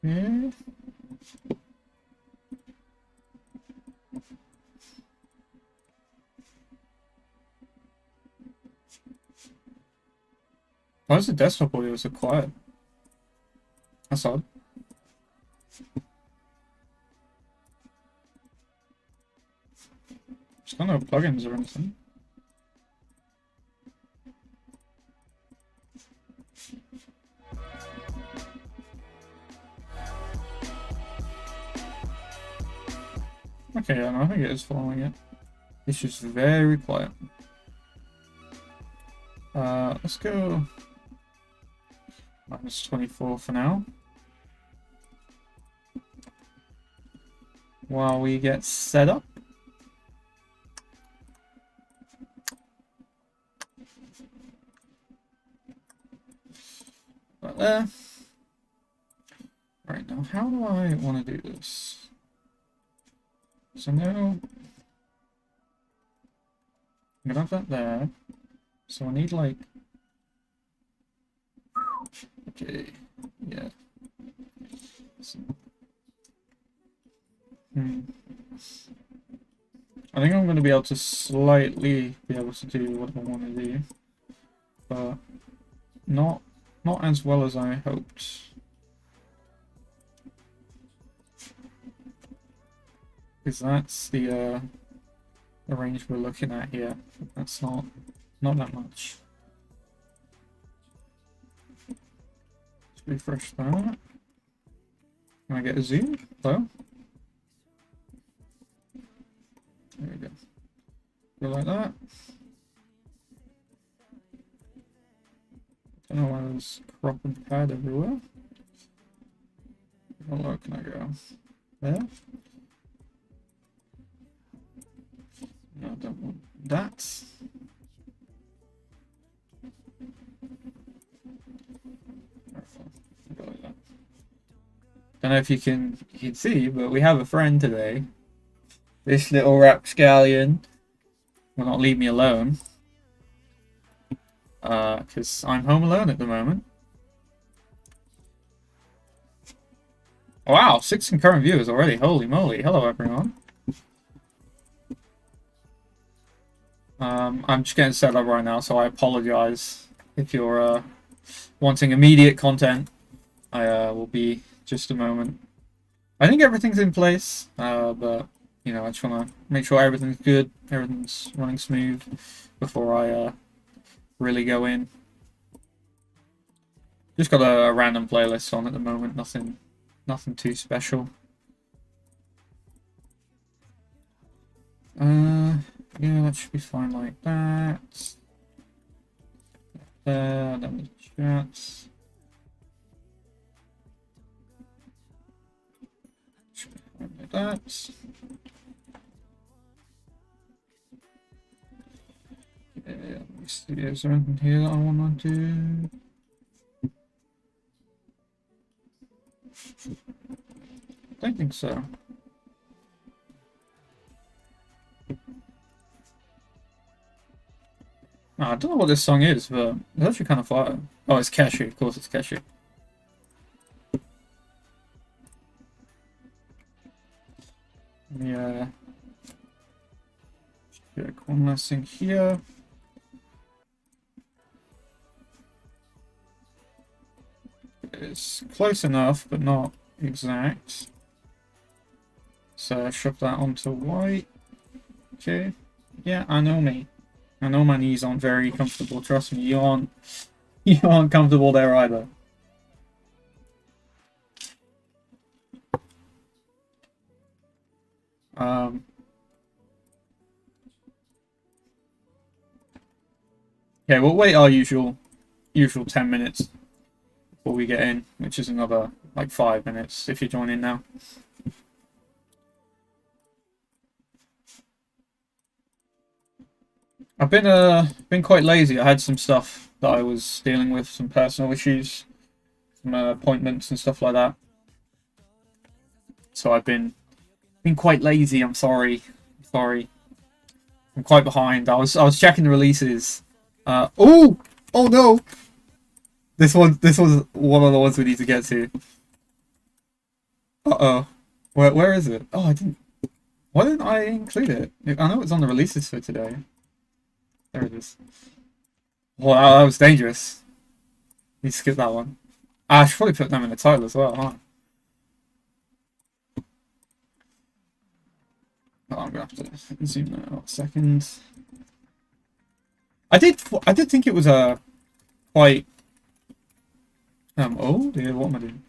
Yeah. Why is the desktop audio so quiet? That's odd. There's got no plugins or anything. Okay, yeah, no, I think it is following it. It's just very quiet. Let's go -24 for now. While we get set up. Right there. Right, now how do I want to do this? So now I'm gonna have that there. So I need like, okay, yeah. So, I think I'm gonna be able to slightly be able to do what I want to do, but not as well as I hoped. Because that's the range we're looking at here. That's not that much. Let's refresh that. Can I get a zoom? Hello? There we go. Go like that. Don't know why there's crop and pad everywhere. How low can I go? There? No, I don't want that. Go like that. Don't know if you can see, but we have a friend today. This little rapscallion will not leave me alone. Because I'm home alone at the moment. Wow, 6 concurrent viewers already. Holy moly. Hello, everyone. I'm just getting set up right now, so I apologize if you're wanting immediate content. I will be just a moment. I think everything's in place, but you know, I just want to make sure everything's good, everything's running smooth before I really go in. Just got a random playlist on at the moment, nothing too special. Yeah, that should be fine like that. There, then the chats. Should be fine like that. Yeah, let me see, is there anything here that I want to do? I don't think so. I don't know what this song is, but it's actually kind of fire. Oh, it's Cashew. Of course it's Cashew. Yeah. Check one last thing here. It's close enough, but not exact. So shove that onto white. Okay. Yeah, I know me. I know my knees aren't very comfortable. Trust me, you aren't comfortable there either. Okay, we'll wait our usual 10 minutes before we get in, which is another like 5 minutes if you join in now. I've been quite lazy. I had some stuff that I was dealing with, some personal issues, some appointments and stuff like that. So I've been quite lazy. I'm sorry. I'm quite behind. I was checking the releases. Oh no! This was one of the ones we need to get to. Uh-oh. Where is it? Oh, I didn't. Why didn't I include it? I know it's on the releases for today. There it is. Well, that was dangerous. You skip that one. I should probably put them in the title as well, huh? Oh, I'm gonna have to zoom that out a second. I did think it was a quite oh dear, what am I doing?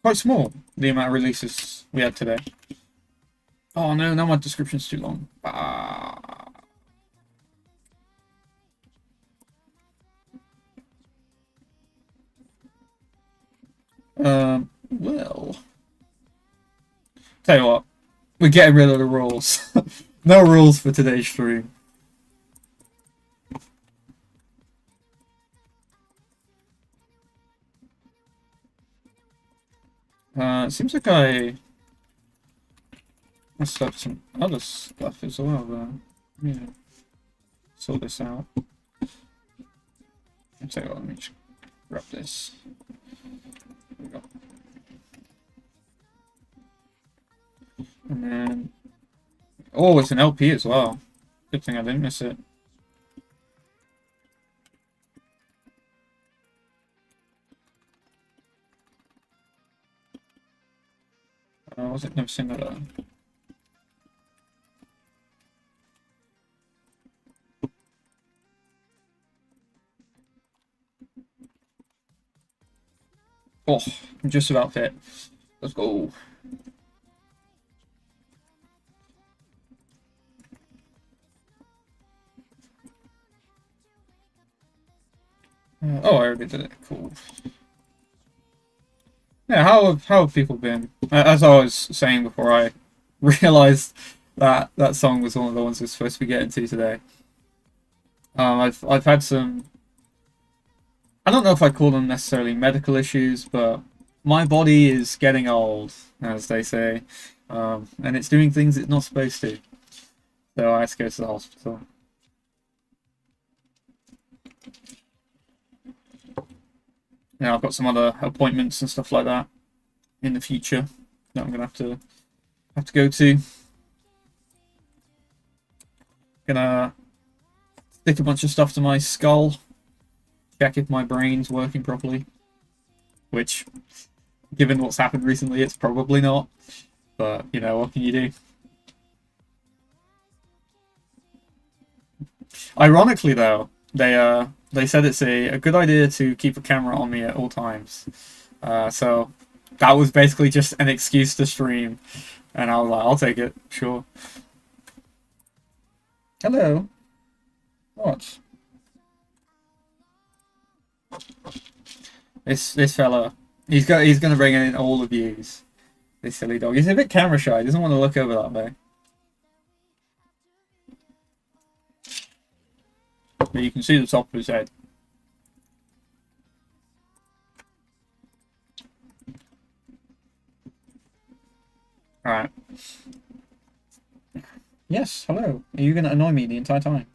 Quite small, the amount of releases we had today. Oh no, now my description's too long. Well, tell you what, we're getting rid of the rules. No rules for today's stream. It seems like I messed up some other stuff as well, but yeah, sort this out. I'll tell you what, let me just grab this. There we go. And then, oh, it's an LP as well. Good thing I didn't miss it. Was it never seen that? Oh, I'm just about fit. Let's go. Oh, I already did it. Cool. Yeah, how have people been? As I was saying before, I realized that that song was one of the ones we're supposed to be getting to today. I've had some. I don't know if I call them necessarily medical issues, but my body is getting old, as they say, and it's doing things it's not supposed to. So I had to go to the hospital. Yeah, I've got some other appointments and stuff like that in the future that I'm gonna have to go to. Gonna stick a bunch of stuff to my skull, check if my brain's working properly, which, given what's happened recently, it's probably not. But you know, what can you do? Ironically, though, they said it's a good idea to keep a camera on me at all times. So that was basically just an excuse to stream, and I was like, I'll take it, sure. Hello. What? This fella, he's gonna bring in all the views. This silly dog. He's a bit camera shy. He doesn't want to look over that way. But you can see the top of his head. Alright. Yes, hello. Are you going to annoy me the entire time?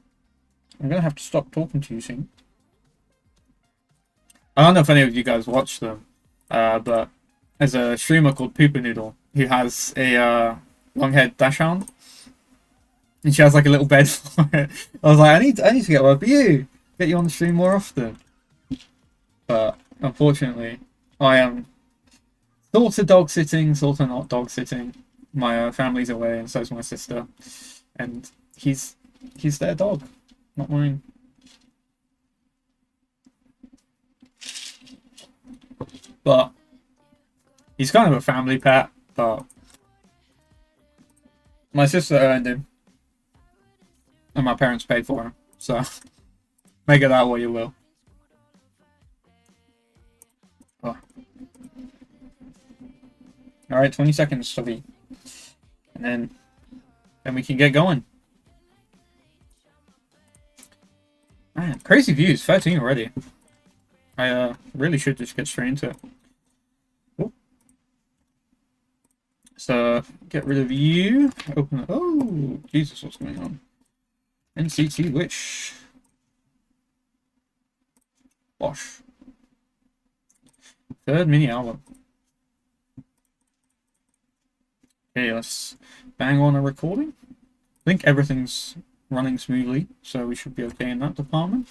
I'm going to have to stop talking to you soon. I don't know if any of you guys watch them, but there's a streamer called Pooper Noodle who has a long-haired dachshund. And she has like a little bed for it. I was like, I need to get one for you. Get you on the stream more often. But unfortunately, I am sort of dog sitting, sort of not dog sitting. My family's away, and so's my sister, and he's their dog, not mine. But he's kind of a family pet. But my sister earned him, and my parents paid for him. So make it that what you will. Oh. All right, 20 seconds, Stubby. And then we can get going. Man, crazy views, 13 already. I really should just get straight into it. Ooh. So get rid of you. Open it. Oh, Jesus, what's going on? NCT WISH. Bosh. Third mini album. Okay, let's bang on a recording. I think everything's running smoothly, so we should be okay in that department.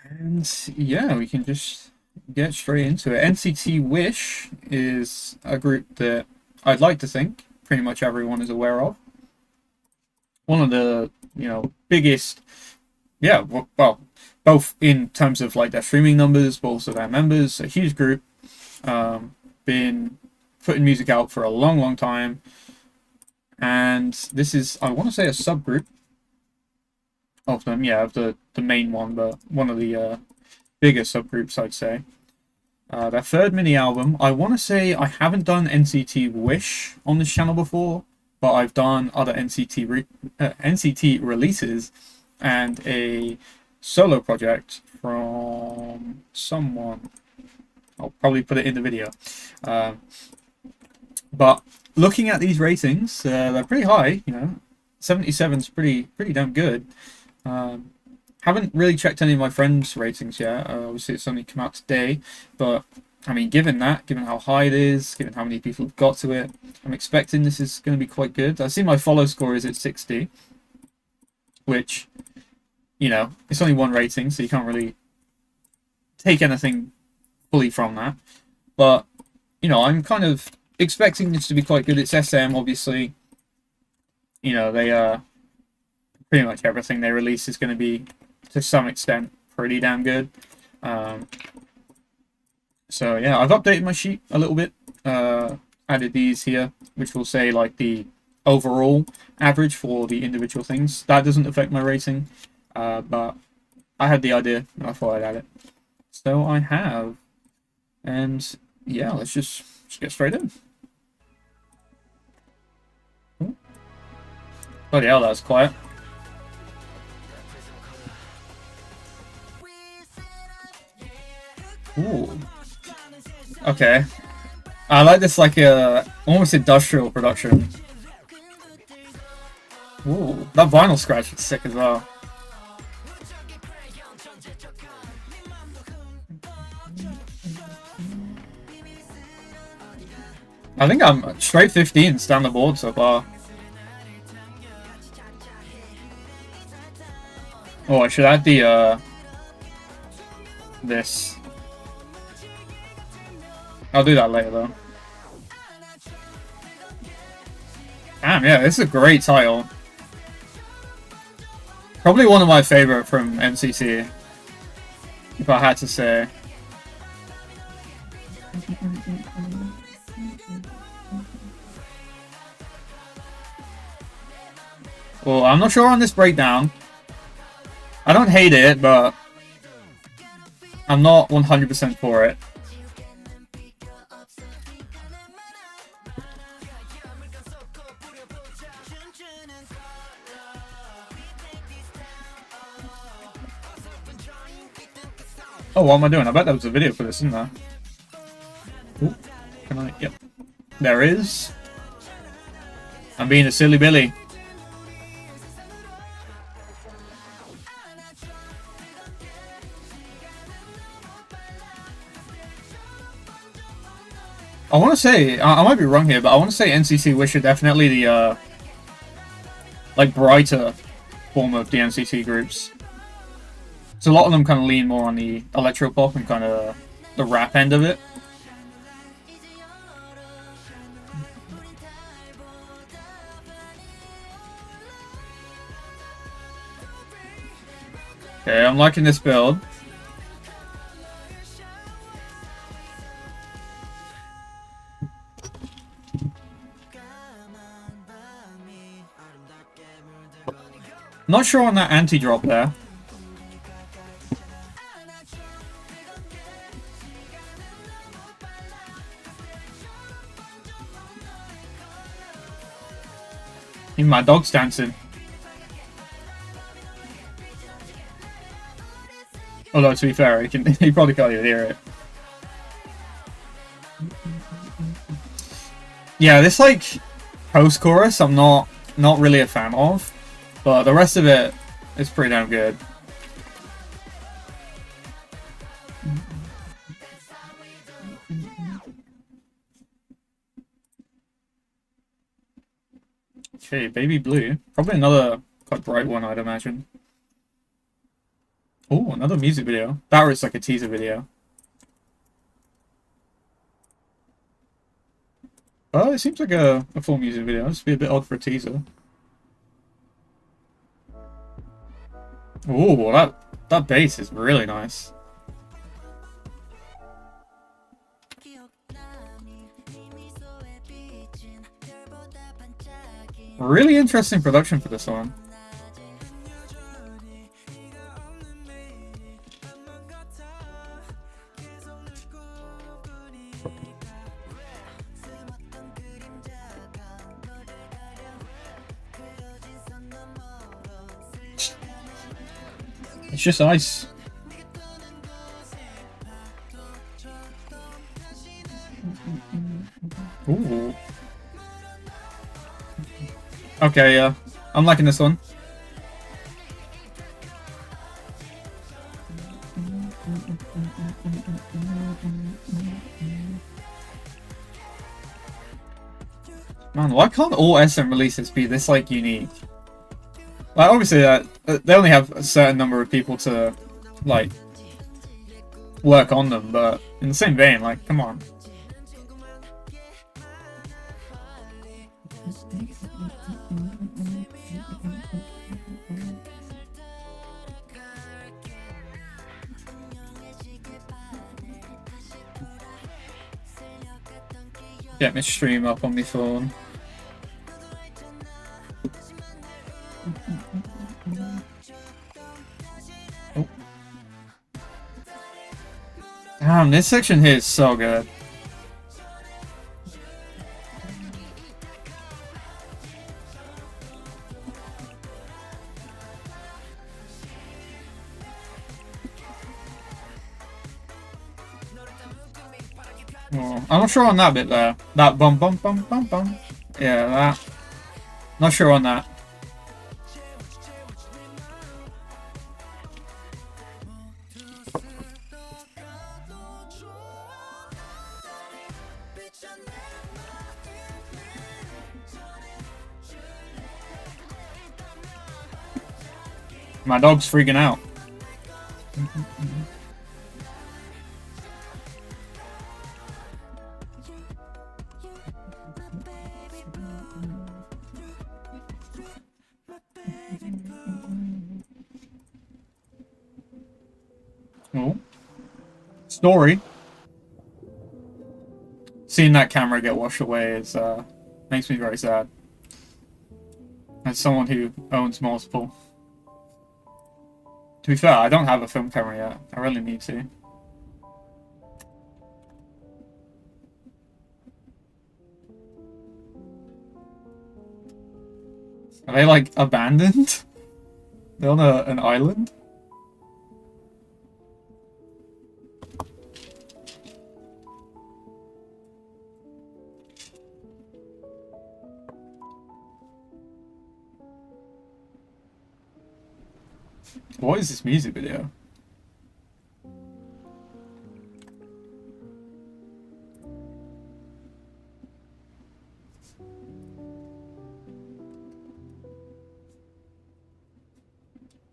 And yeah, we can just get straight into it. NCT WISH is a group that I'd like to think pretty much everyone is aware of. One of the, biggest, yeah, well, both in terms of like their streaming numbers, but also their members, a huge group, been putting music out for a long time. And this is, I want to say, a subgroup of them, yeah, of the main one, but one of the bigger subgroups, I'd say. Their third mini album, I want to say I haven't done NCT WISH on this channel before, but I've done other NCT releases and a solo project from someone. I'll probably put it in the video. But looking at these ratings, they're pretty high. 77's pretty damn good. Haven't really checked any of my friends' ratings yet. Obviously, it's only come out today, but I mean, given how high it is, given how many people have got to it, I'm expecting this is going to be quite good. I see my follow score is at 60, which, it's only one rating, so you can't really take anything fully from that. But, I'm kind of expecting this to be quite good. It's SM, obviously. They pretty much everything they release is going to be, to some extent, pretty damn good. So yeah, I've updated my sheet a little bit. Added these here, which will say like the overall average for the individual things. That doesn't affect my rating, but I had the idea and I thought I'd add it. So I have, and yeah, let's just get straight in. Bloody hell, that was quiet. Ooh. Okay. I like this like a almost industrial production. Ooh, that vinyl scratch is sick as well. I think I'm straight 15s down the board so far. Oh, I should add the this. I'll do that later, though. Damn, yeah, this is a great title. Probably one of my favorite from NCT, if I had to say. Well, I'm not sure on this breakdown. I don't hate it, but I'm not 100% for it. Oh, what am I doing? I bet there was a video for this, isn't there? Ooh, can I? Yep. There is. I'm being a silly Billy. I want to say, I might be wrong here, but I want to say NCT WISH are definitely the, like, brighter form of the NCT groups. So a lot of them kind of lean more on the electro-pop and kind of the rap end of it. Okay, I'm liking this build. Not sure on that anti-drop there. Even my dog's dancing. Although, to be fair, he probably can't even hear it. Yeah, this, like, post-chorus I'm not really a fan of. But the rest of it is pretty damn good. Okay, Baby Blue. Probably another quite bright one, I'd imagine. Oh, another music video. That was like a teaser video. Oh, it seems like a full music video. This would be a bit odd for a teaser. Oh, that bass is really nice. Really interesting production for this one. It's just ice. Ooh. Okay, yeah. I'm liking this one. Man, why can't all SM releases be this, like, unique? Like, obviously, they only have a certain number of people to, like, work on them, but in the same vein, like, come on. Get my stream up on my phone. Oh. Damn, this section here is so good. Oh, I'm not sure on that bit there. That bum bum bum bum bum. Yeah, that. Not sure on that. My dog's freaking out. Oh. Story. Seeing that camera get washed away is makes me very sad. As someone who owns multiple. To be fair, I don't have a film camera yet. I really need to. Are they like abandoned? They're on an island? What is this music video?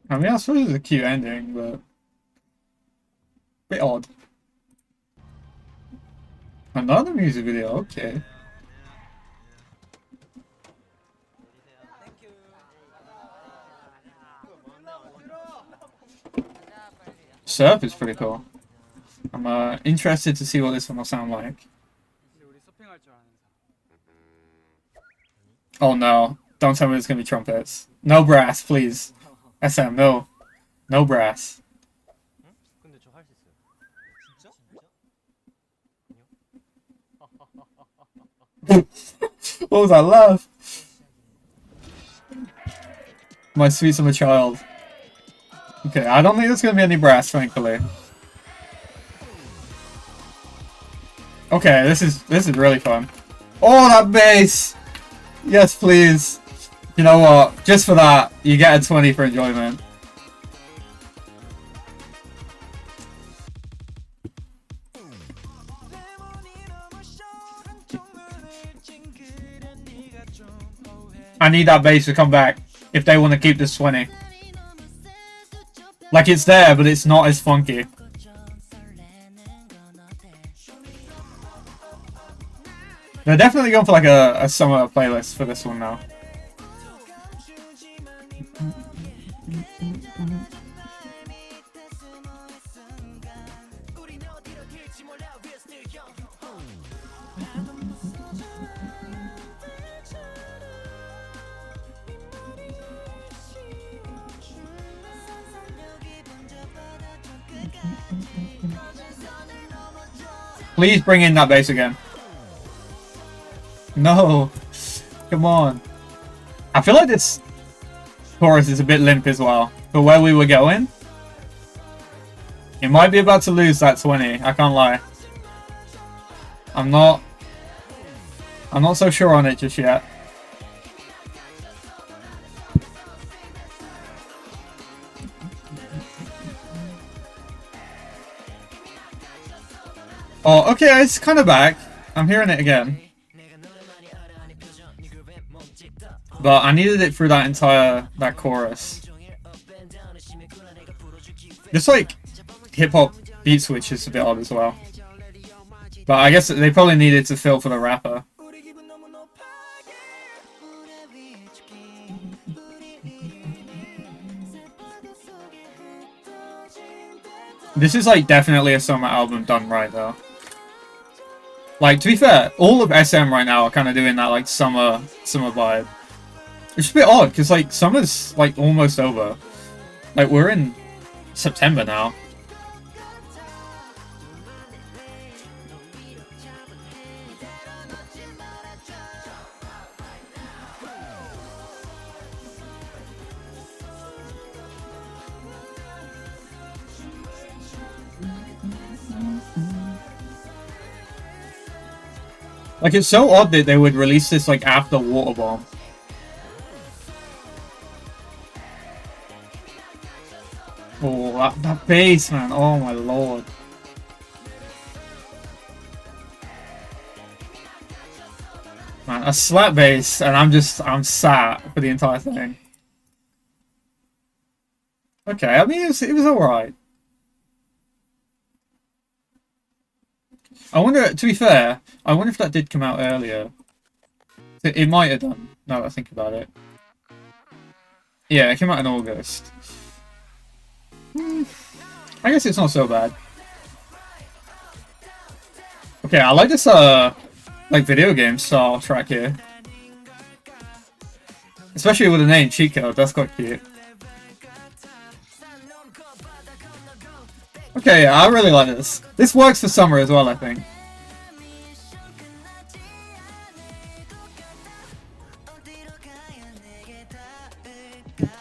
I mean, I suppose it's a cute ending, but a bit odd. Another music video, okay. Surf is pretty cool. I'm interested to see what this one will sound like. Oh no, don't tell me there's gonna be trumpets. No brass, please. SM, no. No brass. What was that laugh? My sweet summer child. Okay, I don't think there's gonna be any brass, thankfully. Okay, this is really fun. Oh, that bass! Yes, please. You know what? Just for that, you get a 20 for enjoyment. I need that bass to come back if they want to keep this 20. Like, it's there, but it's not as funky. They're definitely going for like a summer playlist for this one now. Please bring in that bass again. No. Come on. I feel like this chorus is a bit limp as well. For where we were going. It might be about to lose that 20. I can't lie. I'm not so sure on it just yet. Oh, okay, it's kind of back. I'm hearing it again. But I needed it through that chorus. This like hip-hop beat switch is a bit odd as well. But I guess they probably needed to fill for the rapper. This is like definitely a summer album done right though. Like, to be fair, all of SM right now are kind of doing that like summer vibe. It's a bit odd because like summer's like almost over. Like, we're in September now. Like, it's so odd that they would release this like after Water Bomb. Oh, that bass, man. Oh my lord. Man, a slap bass, and I'm sat for the entire thing. Okay, I mean, it was alright. I wonder, to be fair, I wonder if that did come out earlier. It might have done, now that I think about it. Yeah, it came out in August. I guess it's not so bad. Okay, I like this, like, video game style track here. Especially with the name Cheat Code, that's quite cute. Okay, yeah, I really like this. This works for summer as well, I think.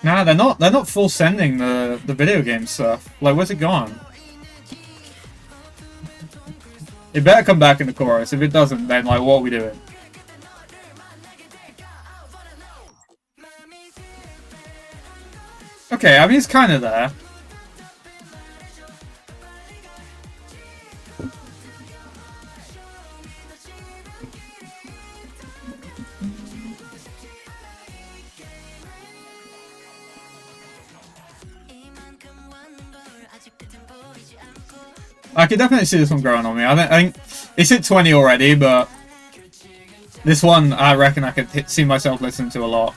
Nah, they're not full sending the video game stuff. Like, where's it gone? It better come back in the chorus. If it doesn't, then like, what are we doing? Okay, I mean, it's kind of there. I could definitely see this one growing on me. I think it's hit 20 already, but this one I reckon I could see myself listening to a lot.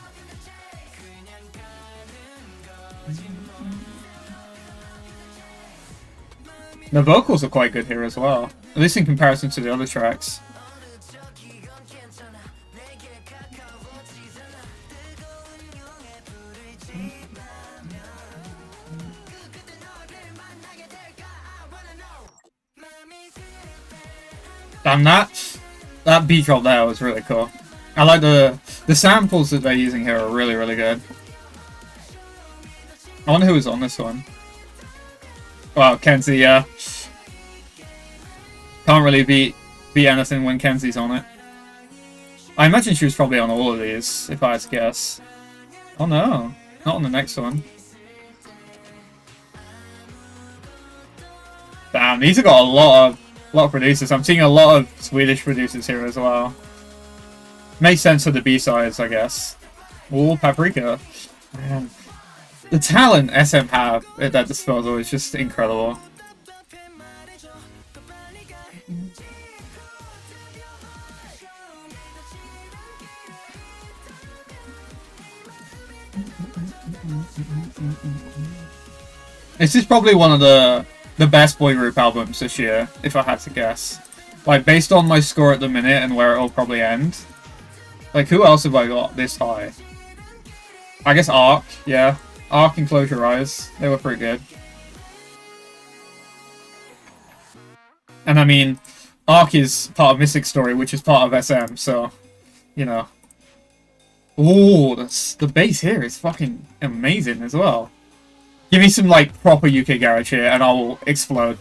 The vocals are quite good here as well, at least in comparison to the other tracks. Damn, that beat drop there was really cool. I like the samples that they're using here are really, really good. I wonder who was on this one. Well, Kenzie, yeah. Can't really beat anything when Kenzie's on it. I imagine she was probably on all of these, if I had to guess. Oh no, not on the next one. Damn, these have got a lot of producers. I'm seeing a lot of Swedish producers here as well. Makes sense for the B-sides, I guess. Oh, Paprika. Man. The talent SM have at their disposal is just incredible. This is probably one of the best boy group albums this year, if I had to guess. Like, based on my score at the minute and where it'll probably end. Like, who else have I got this high? I guess Arc, yeah. Arc and Close Your Eyes. They were pretty good. And I mean, Arc is part of Mystic Story, which is part of SM, so, you know. Ooh, the bass here is fucking amazing as well. Give me some, like, proper UK garage here, and I will explode.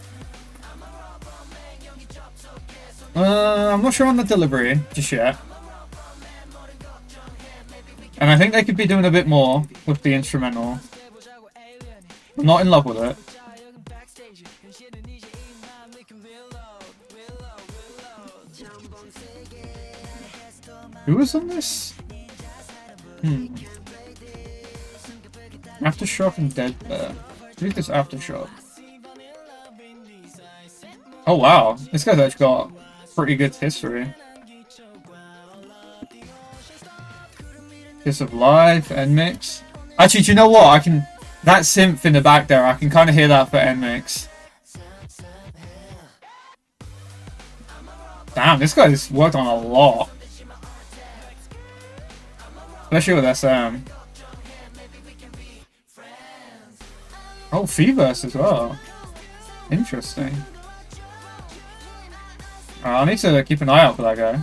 I'm not sure on the delivery just yet. And I think they could be doing a bit more with the instrumental. I'm not in love with it. Who was on this? Aftershock and Dead Bear. I think it's Aftershock. Oh wow, this guy's actually got pretty good history. Kiss of Life, NMix. Actually, do you know what? I can... That synth in the back there, I can kind of hear that for NMix. Damn, this guy's worked on a lot. Especially with SM. Oh, Feverse as well. Interesting. I need to keep an eye out for that guy.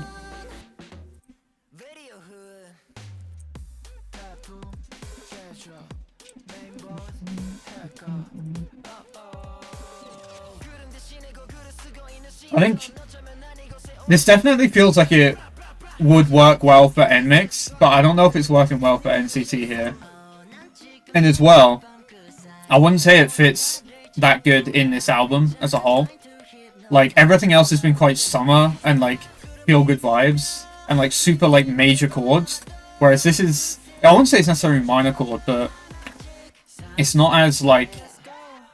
I think this definitely feels like it would work well for NMix, but I don't know if it's working well for NCT here. And as well, I wouldn't say it fits that good in this album as a whole. Like, everything else has been quite summer and, like, feel good vibes and, like, super, like, major chords. Whereas this is, I wouldn't say it's necessarily minor chord, but it's not as, like,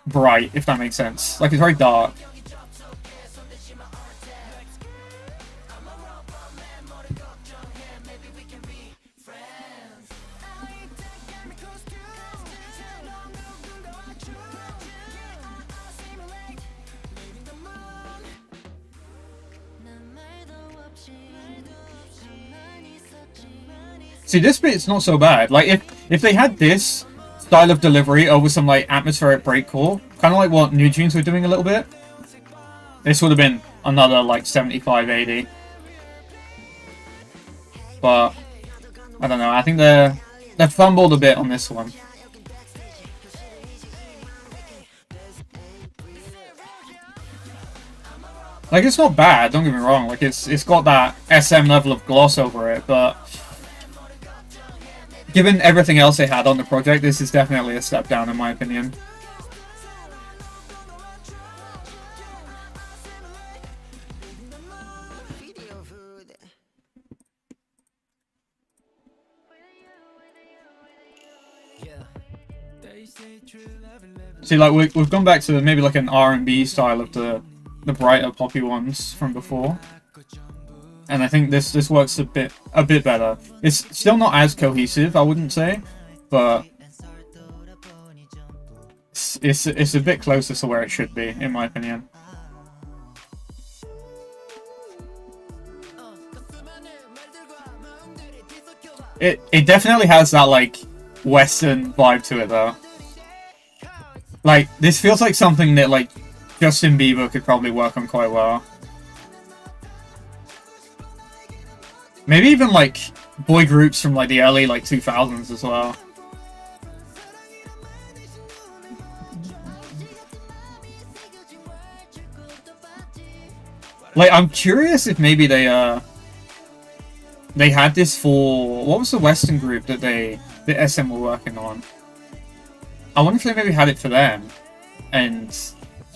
bright, if that makes sense. Like, it's very dark. See, this bit's not so bad. Like, if they had this style of delivery over some, like, atmospheric breakcore, kind of like what New Jeans were doing a little bit, this would have been another, like, 75, 80. But, I don't know. I think they've fumbled a bit on this one. Like, it's not bad, don't get me wrong. Like, it's got that SM level of gloss over it, but given everything else they had on the project, this is definitely a step down in my opinion. See, like, we've gone back to maybe like an R&B style of the brighter poppy ones from before. And I think this works a bit better. It's still not as cohesive, I wouldn't say, but it's a bit closer to where it should be, in my opinion. It definitely has that, like, Western vibe to it, though. Like, this feels like something that, like, Justin Bieber could probably work on quite well. Maybe even, like, boy groups from, like, the early, like, 2000s as well. Like, I'm curious if maybe they had this for... What was the Western group that SM were working on? I wonder if they maybe had it for them. And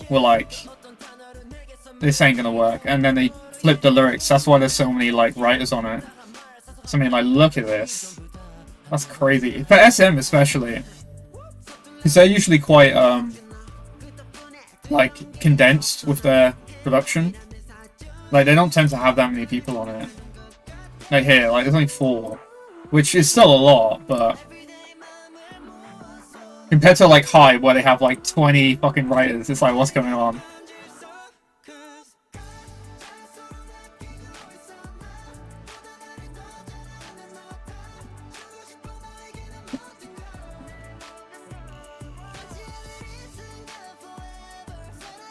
were like, this ain't gonna work. And then they flipped the lyrics. That's why there's so many, like, writers on it. So, I mean, like, look at this. That's crazy. For SM especially. Because they're usually quite, like, condensed with their production. Like, they don't tend to have that many people on it. Like here, like, there's only 4. Which is still a lot, but... compared to, like, Hive, where they have, like, 20 fucking writers, it's like, what's going on?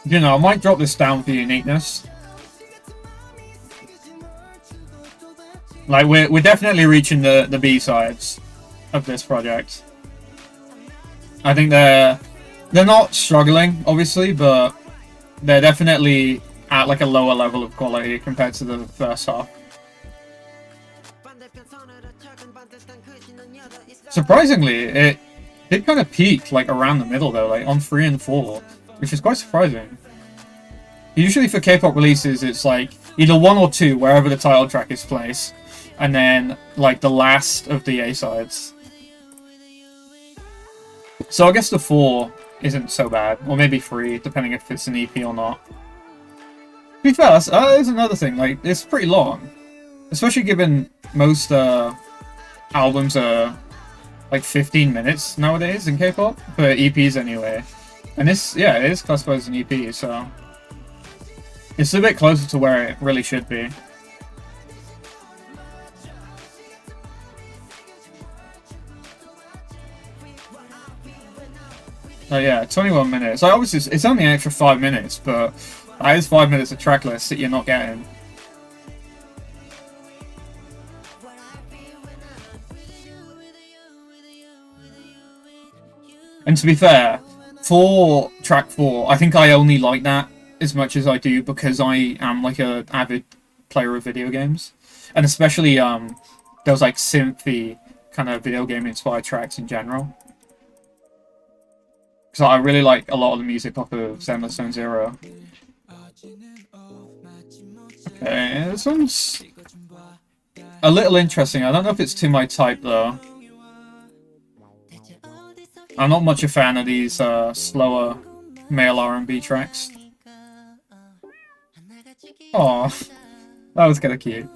You know, I might drop this down for uniqueness. Like, we're definitely reaching the B-sides of this project. I think they're not struggling, obviously, but they're definitely at, like, a lower level of quality compared to the first half. Surprisingly, it did kind of peak, like, around the middle, though, like, on 3 and 4. Which is quite surprising. Usually for K-pop releases, it's like either 1 or 2, wherever the title track is placed, and then like the last of the A-sides. So I guess the 4 isn't so bad, or maybe 3, depending if it's an EP or not. To be fair, there's another thing, like, it's pretty long. Especially given most albums are like 15 minutes nowadays in K-pop, for EPs anyway. And this, yeah, it is classified as an EP, so it's a bit closer to where it really should be. Oh yeah, 21 minutes. Like, obviously, it's only an extra 5 minutes, but that is 5 minutes of track list that you're not getting. And to be fair, for track 4, I think I only like that as much as I do because I am like a avid player of video games, and especially those like synthy kind of video game inspired tracks in general. Because I really like a lot of the music off of Zerobaseone 0. Okay, this one's a little interesting. I don't know if it's to my type though. I'm not much a fan of these slower male R&B tracks. Aw, that was kind of cute.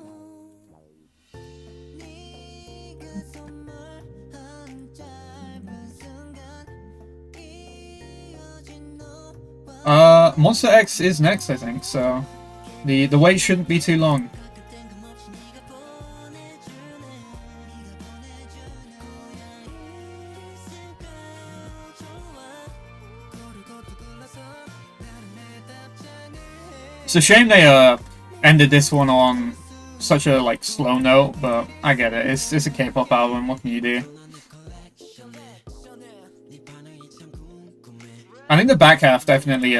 Monster X is next, I think, so the wait shouldn't be too long. It's a shame they ended this one on such a like slow note, but I get it. It's a K-pop album. What can you do? I think the back half definitely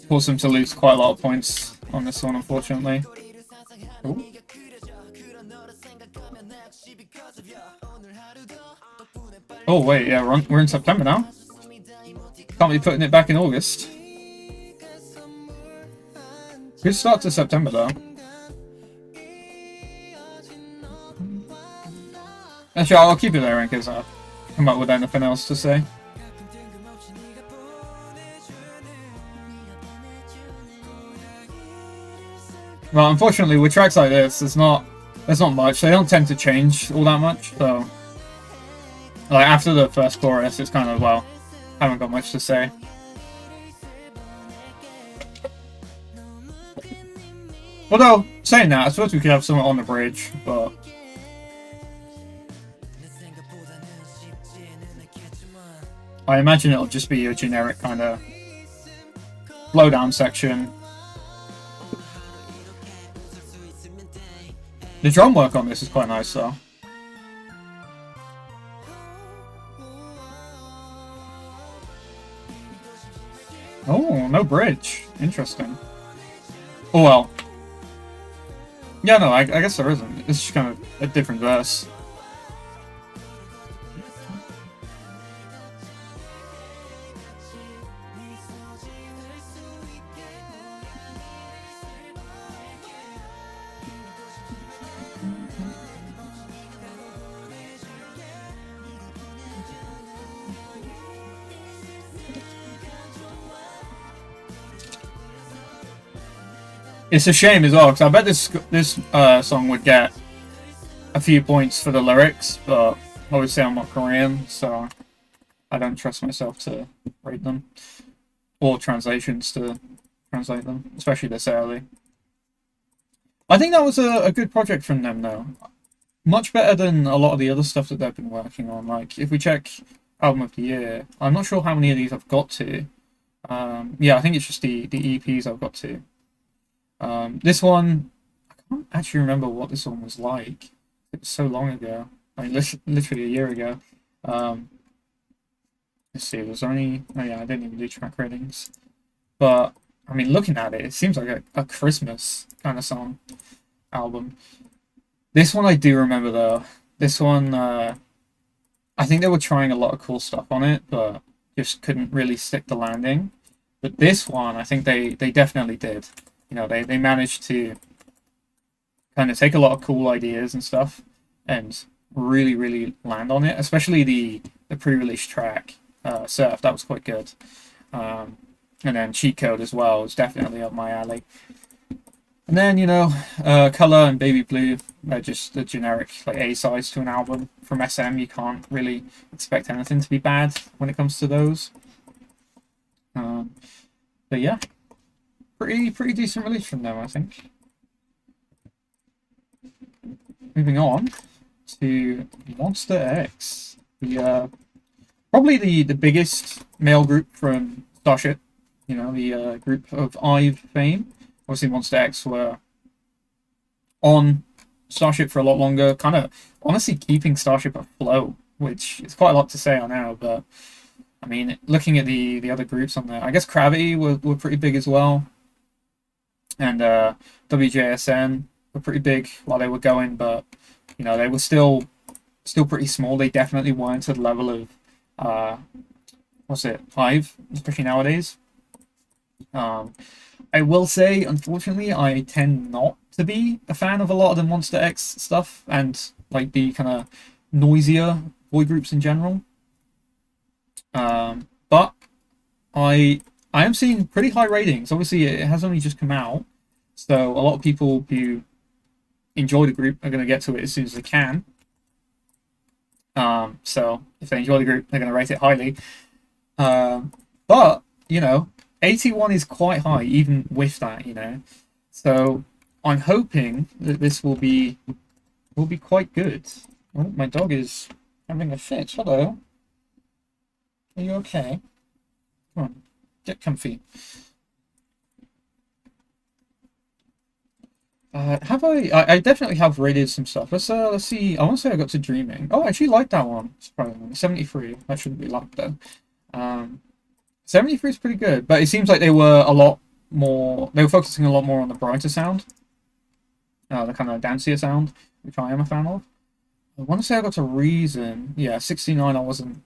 forced them to lose quite a lot of points on this one, unfortunately. Ooh. Oh wait, yeah, we're in September now. Can't be putting it back in August. Good start to September, though. Actually, I'll keep it there in case I come up with anything else to say. Well, unfortunately, with tracks like this, there's not much. They don't tend to change all that much, so... like, after the first chorus, it's kind of, well, haven't got much to say. Although, saying that, I suppose we could have something on the bridge, but... I imagine it'll just be a generic kind of blowdown section. The drum work on this is quite nice, though. Oh, no bridge. Interesting. Oh well. Yeah, no, I guess there isn't. It's just kind of a different verse. It's a shame as well, because I bet this song would get a few points for the lyrics, but obviously I'm not Korean, so I don't trust myself to rate them, or translations to translate them, especially this early. I think that was a good project from them, though. Much better than a lot of the other stuff that they've been working on. Like, if we check Album of the Year, I'm not sure how many of these I've got to. Yeah, I think it's just the EPs I've got to. This one, I can't actually remember what this one was like. It was so long ago. I mean, literally a year ago. Let's see, was there any... Oh yeah, I didn't even do track ratings. But, I mean, looking at it, it seems like a Christmas kind of song album. This one I do remember, though. This one, I think they were trying a lot of cool stuff on it, but just couldn't really stick the landing. But this one, I think they definitely did. You know, they managed to kind of take a lot of cool ideas and stuff and really, really land on it. Especially the pre-release track, Surf, that was quite good. And then Cheat Code as well was definitely up my alley. And then, you know, Color and Baby Blue, they're just the generic like A-sides to an album. From SM, you can't really expect anything to be bad when it comes to those. But yeah, pretty decent release from them, I think. Moving on to MONSTA X, probably the biggest male group from Starship. You know, the group of IVE fame. Obviously, MONSTA X were on Starship for a lot longer, kind of honestly keeping Starship afloat, which is quite a lot to say on now, but I mean, looking at the other groups on there, I guess Gravity were pretty big as well, and WJSN were pretty big while they were going, but you know, they were still pretty small. They definitely weren't to the level of what's it, IVE, especially nowadays. I will say, unfortunately, I tend not to be a fan of a lot of the MONSTA X stuff and like the kind of noisier boy groups in general. But I am seeing pretty high ratings. Obviously, it has only just come out, so a lot of people who enjoy the group are going to get to it as soon as they can. So if they enjoy the group, they're going to rate it highly. But you know, 81 is quite high, even with that, you know. So I'm hoping that this will be quite good. Oh, my dog is having a fit. Hello. Are you okay? Come on, get comfy. Have I definitely have rated some stuff. Let's see. I want to say I got to Dreaming. Oh, I actually like that one. Surprisingly, 73. That shouldn't be locked though. 73 is pretty good, but it seems like they were a lot more. They were focusing a lot more on the brighter sound, the kind of dancier sound, which I am a fan of. I want to say I got to Reason. Yeah, 69. I wasn't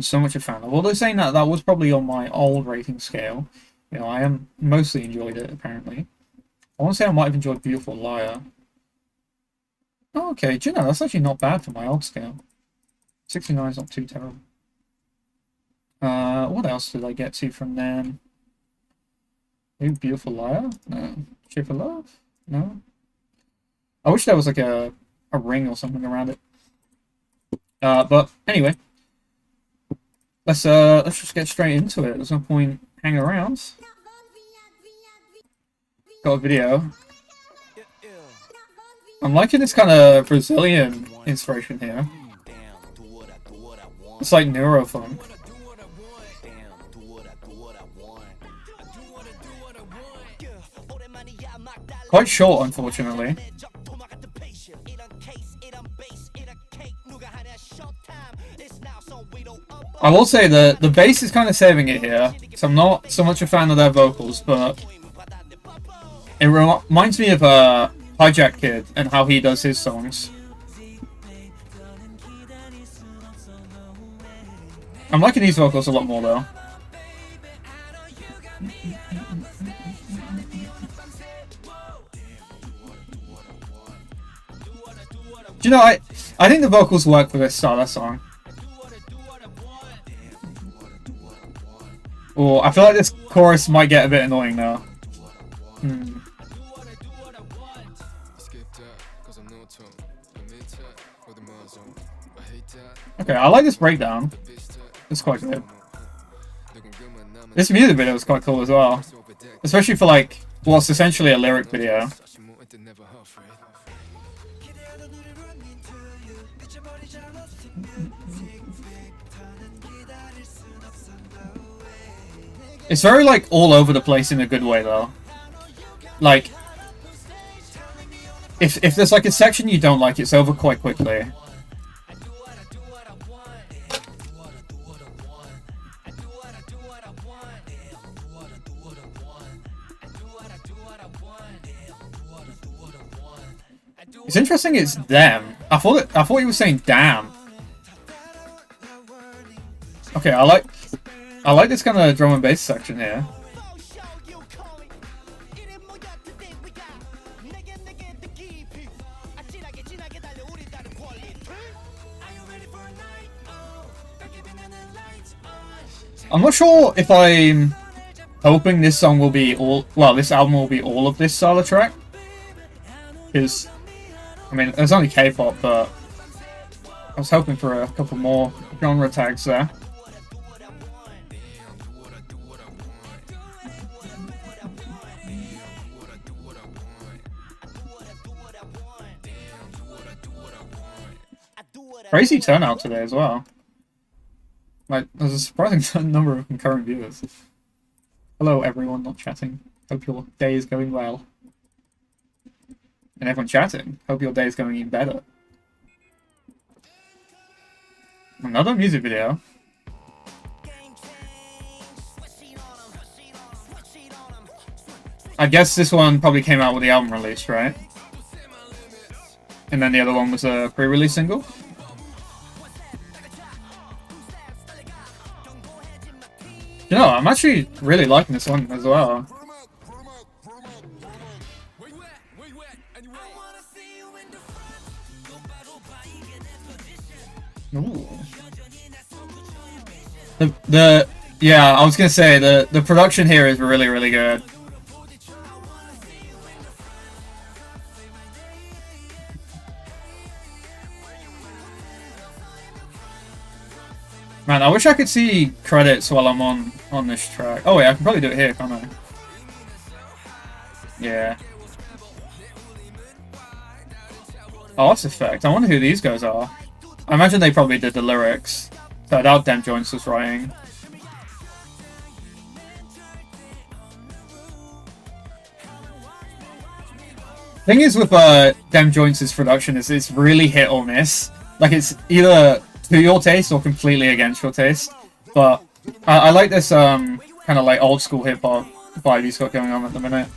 so much a fan of. Although saying that was probably on my old rating scale. You know, I am mostly enjoyed it apparently. I want to say I might have enjoyed Beautiful Liar. Oh, okay. Do you know, that's actually not bad for my old scale. 69 is not too terrible. What else did I get to from them? Maybe Beautiful Liar? No. Shape of Love? No. I wish there was like a ring or something around it. But anyway, let's just get straight into it. There's no point hanging around. Got a video. I'm liking this kind of Brazilian inspiration here. It's like neurofunk. Quite short, unfortunately. I will say that the bass is kind of saving it here, so I'm not so much a fan of their vocals, but it reminds me of Hijack Kid and how he does his songs. I'm liking these vocals a lot more though. Do you know, I think the vocals work for this style of song. Oh, I feel like this chorus might get a bit annoying though. Okay, I like this breakdown. It's quite good. This music video is quite cool as well. Especially for like what's essentially a lyric video. It's very like all over the place in a good way though. Like if there's like a section you don't like, it's over quite quickly. It's interesting it's them. I thought he was saying damn. Okay, I like this kind of drum and bass section here. I'm not sure if I'm hoping this song will be this album will be all of this style of track. Because, I mean, it's only K-pop, but I was hoping for a couple more genre tags there. Crazy turnout today as well. Like, there's a surprising number of concurrent viewers. Hello everyone not chatting. Hope your day is going well. And everyone chatting. Hope your day is going even better. Another music video. I guess this one probably came out with the album release, right? And then the other one was a pre-release single. You know, I'm actually really liking this one as well. Ooh. Yeah, I was gonna say the production here is really, really good. Man, I wish I could see credits while I'm on this track. Oh wait, I can probably do it here, can't I? Yeah. Oh, that's effect. I wonder who these guys are. I imagine they probably did the lyrics. So I doubt Dem Joints was writing. Thing is with Dem Joints' production is it's really hit or miss. Like it's either to your taste or completely against your taste. But I like this kind of like old school hip hop vibe he's got going on at the minute.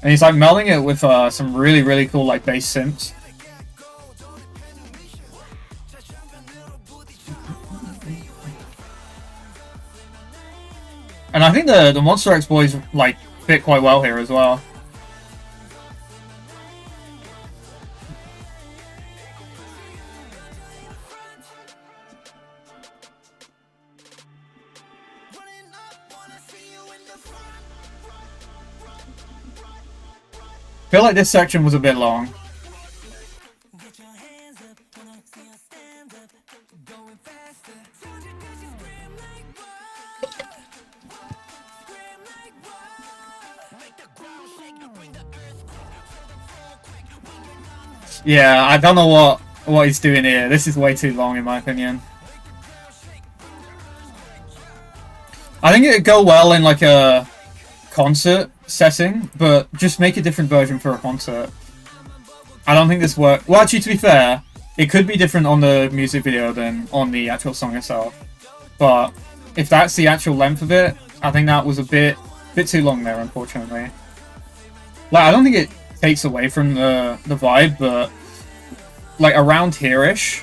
And he's like melding it with some really, really cool like bass synths. And I think the Monster X boys like fit quite well here as well. I feel like this section was a bit long. Yeah, I don't know what he's doing here. This is way too long in my opinion. I think it'd go well in like a concert setting, but just make a different version for a concert. I don't think this works. Well, actually, to be fair, it could be different on the music video than on the actual song itself. But if that's the actual length of it, I think that was a bit too long there, unfortunately. Like, I don't think it takes away from the vibe, but like around here-ish,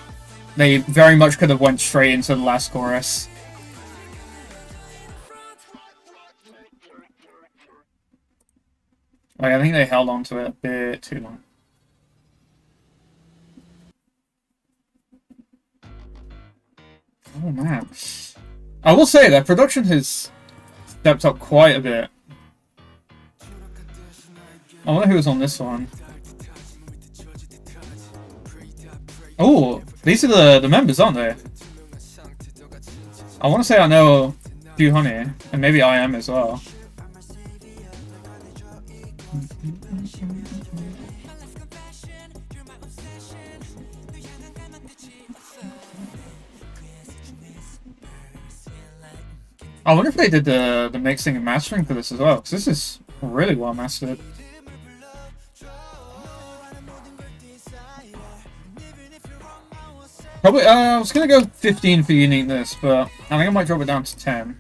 they very much could have went straight into the last chorus. Like, I think they held on to it a bit too long. Oh man. I will say that production has stepped up quite a bit. I wonder who was on this one. Oh, these are the members, aren't they? I want to say I know Honey, and maybe I am as well. I wonder if they did the mixing and mastering for this as well, because this is really well mastered. Probably, I was gonna go 15 for uniqueness, but I think I might drop it down to 10.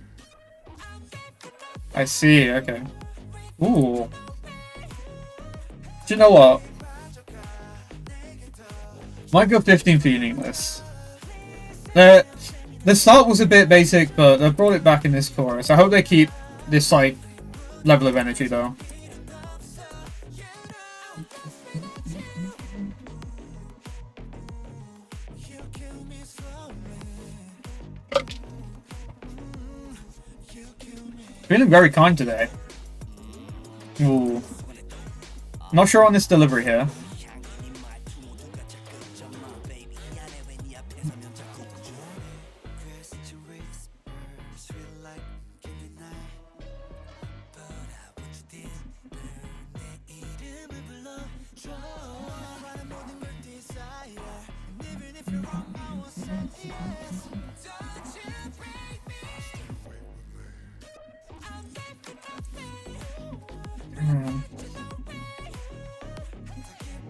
I see, okay. Ooh. Do you know what? Might go 15 for uniqueness. The start was a bit basic, but they brought it back in this chorus. I hope they keep this, like, level of energy, though. Feeling very kind today. Ooh. Not sure on this delivery here.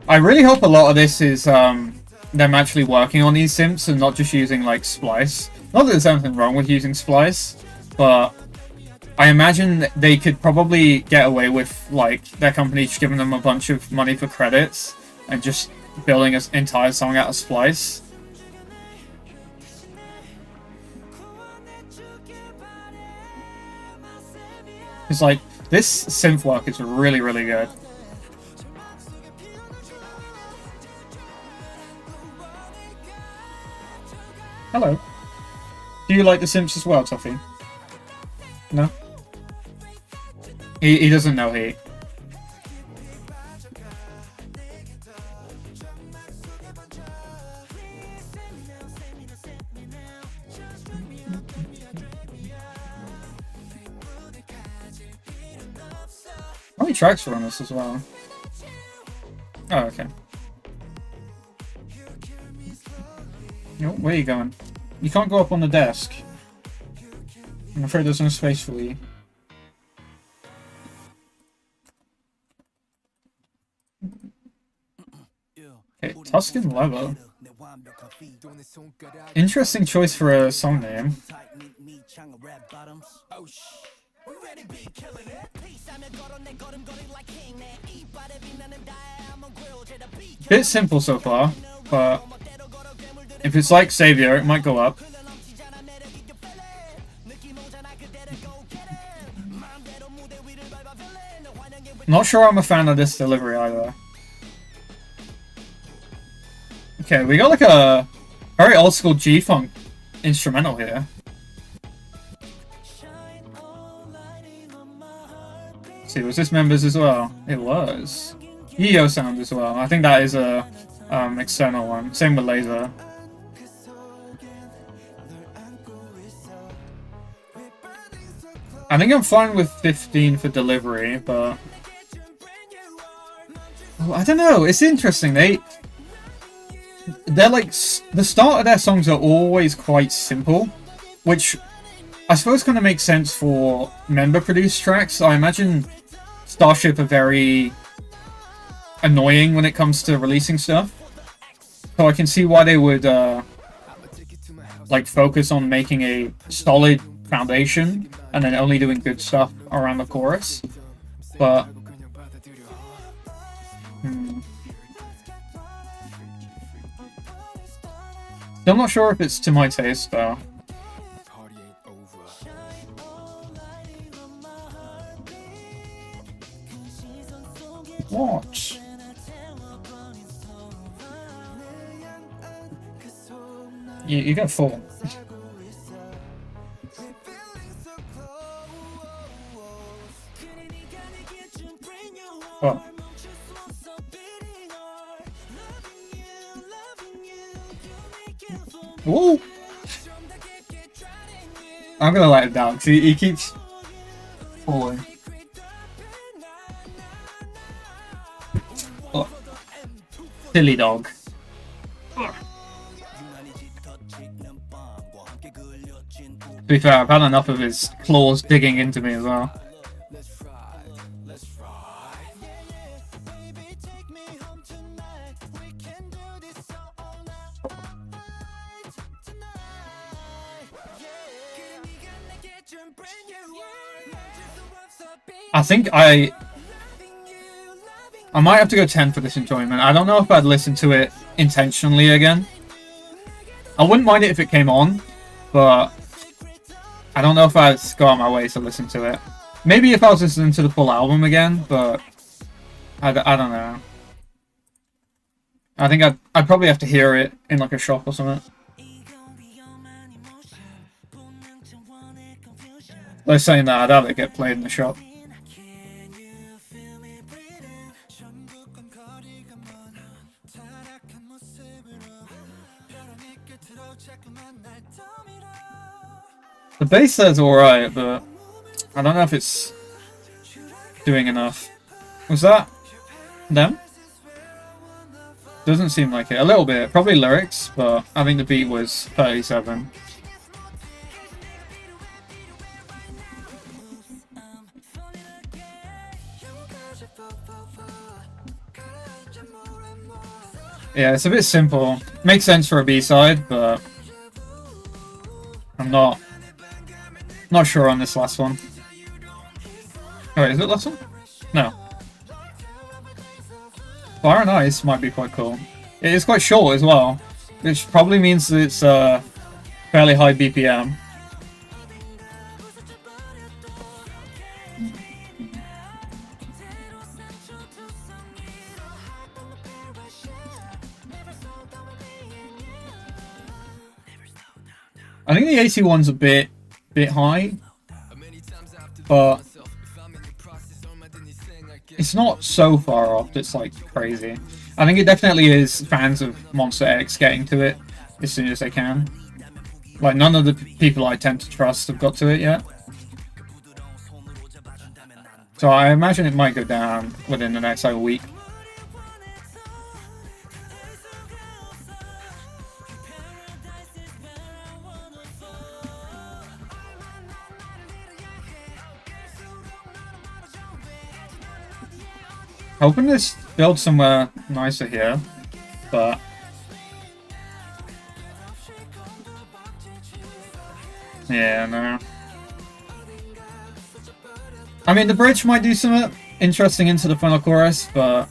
I really hope a lot of this is them actually working on these simps and not just using like Splice. Not that there's anything wrong with using Splice, but I imagine they could probably get away with like their company just giving them a bunch of money for credits and just building an entire song out of Splice. It's like this synth work is really, really good. Hello. Do you like the Simps as well, Toffee? No? He doesn't know he. How many tracks are on this as well? Oh, okay. Where are you going? You can't go up on the desk. I'm afraid there's no space for you. Okay, Tuscan Leather. Interesting choice for a song name. Bit simple so far, but if it's like Savior, it might go up. Not sure I'm a fan of this delivery either. Okay, we got like a very old school G-Funk instrumental here. Let's see, was this members as well? It was. Yo sound as well. I think that is a external one. Same with Laser. I think I'm fine with 15 for delivery, but I don't know. It's interesting. They're like the start of their songs are always quite simple, which I suppose kind of makes sense for member-produced tracks. I imagine Starship are very annoying when it comes to releasing stuff, so I can see why they would like focus on making a solid foundation and then only doing good stuff around the chorus. But I'm not sure if it's to my taste though. What? You got 4. Whoa! I'm gonna let him down because he keeps falling. Oh. Silly dog. To be fair, I've had enough of his claws digging into me as well. I think I might have to go 10 for this enjoyment. I don't know if I'd listen to it intentionally again. I wouldn't mind it if it came on, but I don't know if I'd go out my way to listen to it. Maybe if I was listening to the full album again, but I don't know. I think I'd probably have to hear it in like a shop or something. They're saying that I'd have it get played in the shop. The bass there's alright, but I don't know if it's doing enough. Was that them? Doesn't seem like it. A little bit. Probably lyrics, but I think the beat was 37. Yeah, it's a bit simple. Makes sense for a B-side, but I'm not sure on this last one. Oh, wait, is it last one? No. Fire and Ice might be quite cool. It is quite short as well, which probably means that it's fairly high BPM. I think the 81's a bit high, but it's not so far off. It's like crazy. I think it definitely is fans of Monster X getting to it as soon as they can. Like none of the people I tend to trust have got to it yet. So I imagine it might go down within the next like week. Hoping this builds somewhere nicer here, but yeah, no. I mean, the bridge might do something interesting into the final chorus, but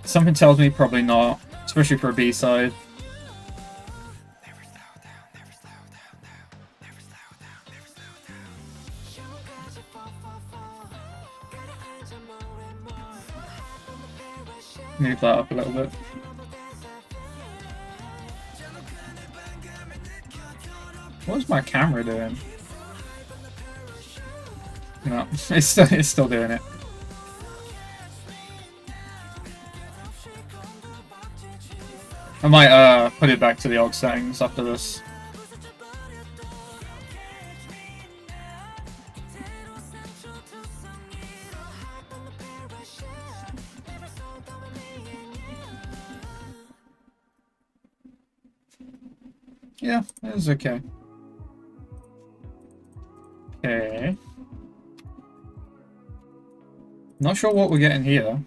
something tells me probably not, especially for a B-side. Move that up a little bit. What's my camera doing? No, it's still doing it. I might put it back to the old settings after this. Yeah, it was okay. Okay. Not sure what we're getting here.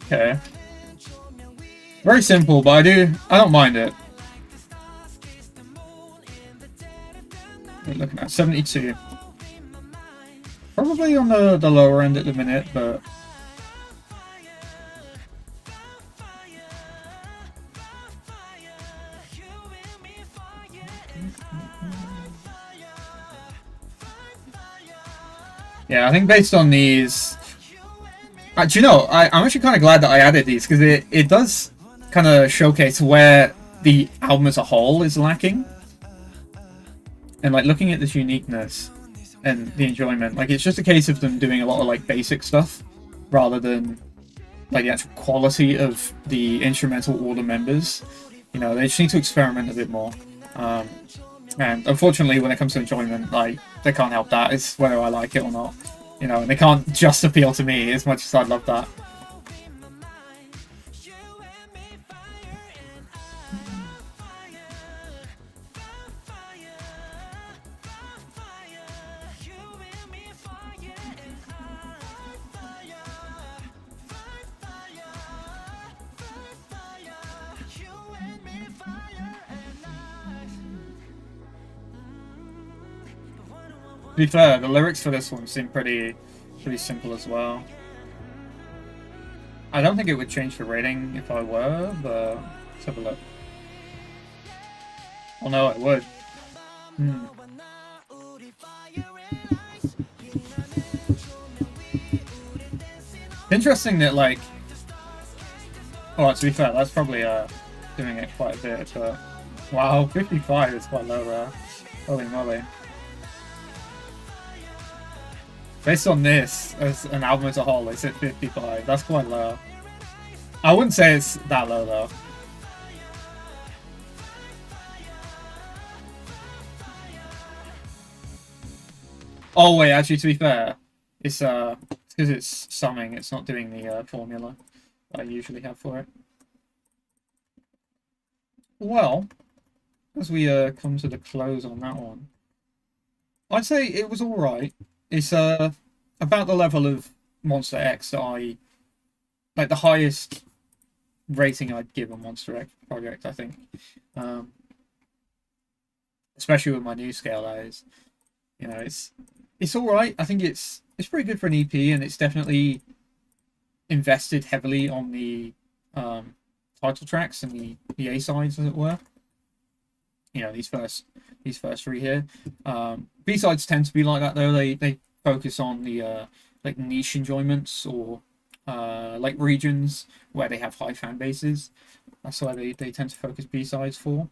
Okay. Very simple, but I don't mind it. We're looking at 72. Probably on the lower end at the minute, but yeah, I think based on these, Do you know, I'm actually kind of glad that I added these, because it does kind of showcase where the album as a whole is lacking. And like looking at this uniqueness and the enjoyment, like it's just a case of them doing a lot of like basic stuff rather than like the actual quality of the instrumental or the members. You know, they just need to experiment a bit more. And unfortunately, when it comes to enjoyment, like they can't help that. It's whether I like it or not. You know, and they can't just appeal to me as much as I'd love that. To be fair, the lyrics for this one seem pretty simple as well. I don't think it would change the rating if I were, but let's have a look. Oh no, it would. Interesting that, like... Oh, to be fair, that's probably doing it quite a bit, but... Wow, 55 is quite low there. Holy moly. Based on this, as an album as a whole, it's at 55. That's quite low. I wouldn't say it's that low, though. Oh, wait, actually, to be fair, it's because it's summing, it's not doing the formula that I usually have for it. Well, as we come to the close on that one, I'd say it was alright. It's about the level of Monster X that I like, the highest rating I'd give a Monster X project, I think. Especially with my new scale, that is. You know, it's alright. I think it's pretty good for an EP, and it's definitely invested heavily on the title tracks and the A-sides, as it were. You know, these first three here. B-sides tend to be like that, though. They focus on the like niche enjoyments, or like regions where they have high fan bases. That's why they tend to focus B-sides for.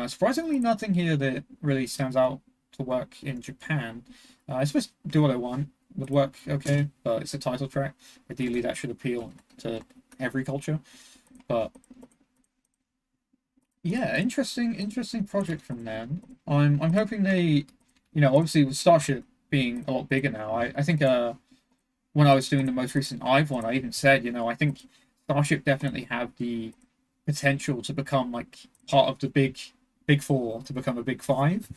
Surprisingly, nothing here that really stands out to work in Japan. I suppose Do What I Want would work okay, but it's a title track. Ideally, that should appeal to every culture. But yeah, interesting project from them. I'm hoping they, you know, obviously with Starship being a lot bigger now, I think when I was doing the most recent IVE one, I even said, you know, I think Starship definitely have the potential to become like part of the big four, to become a big five.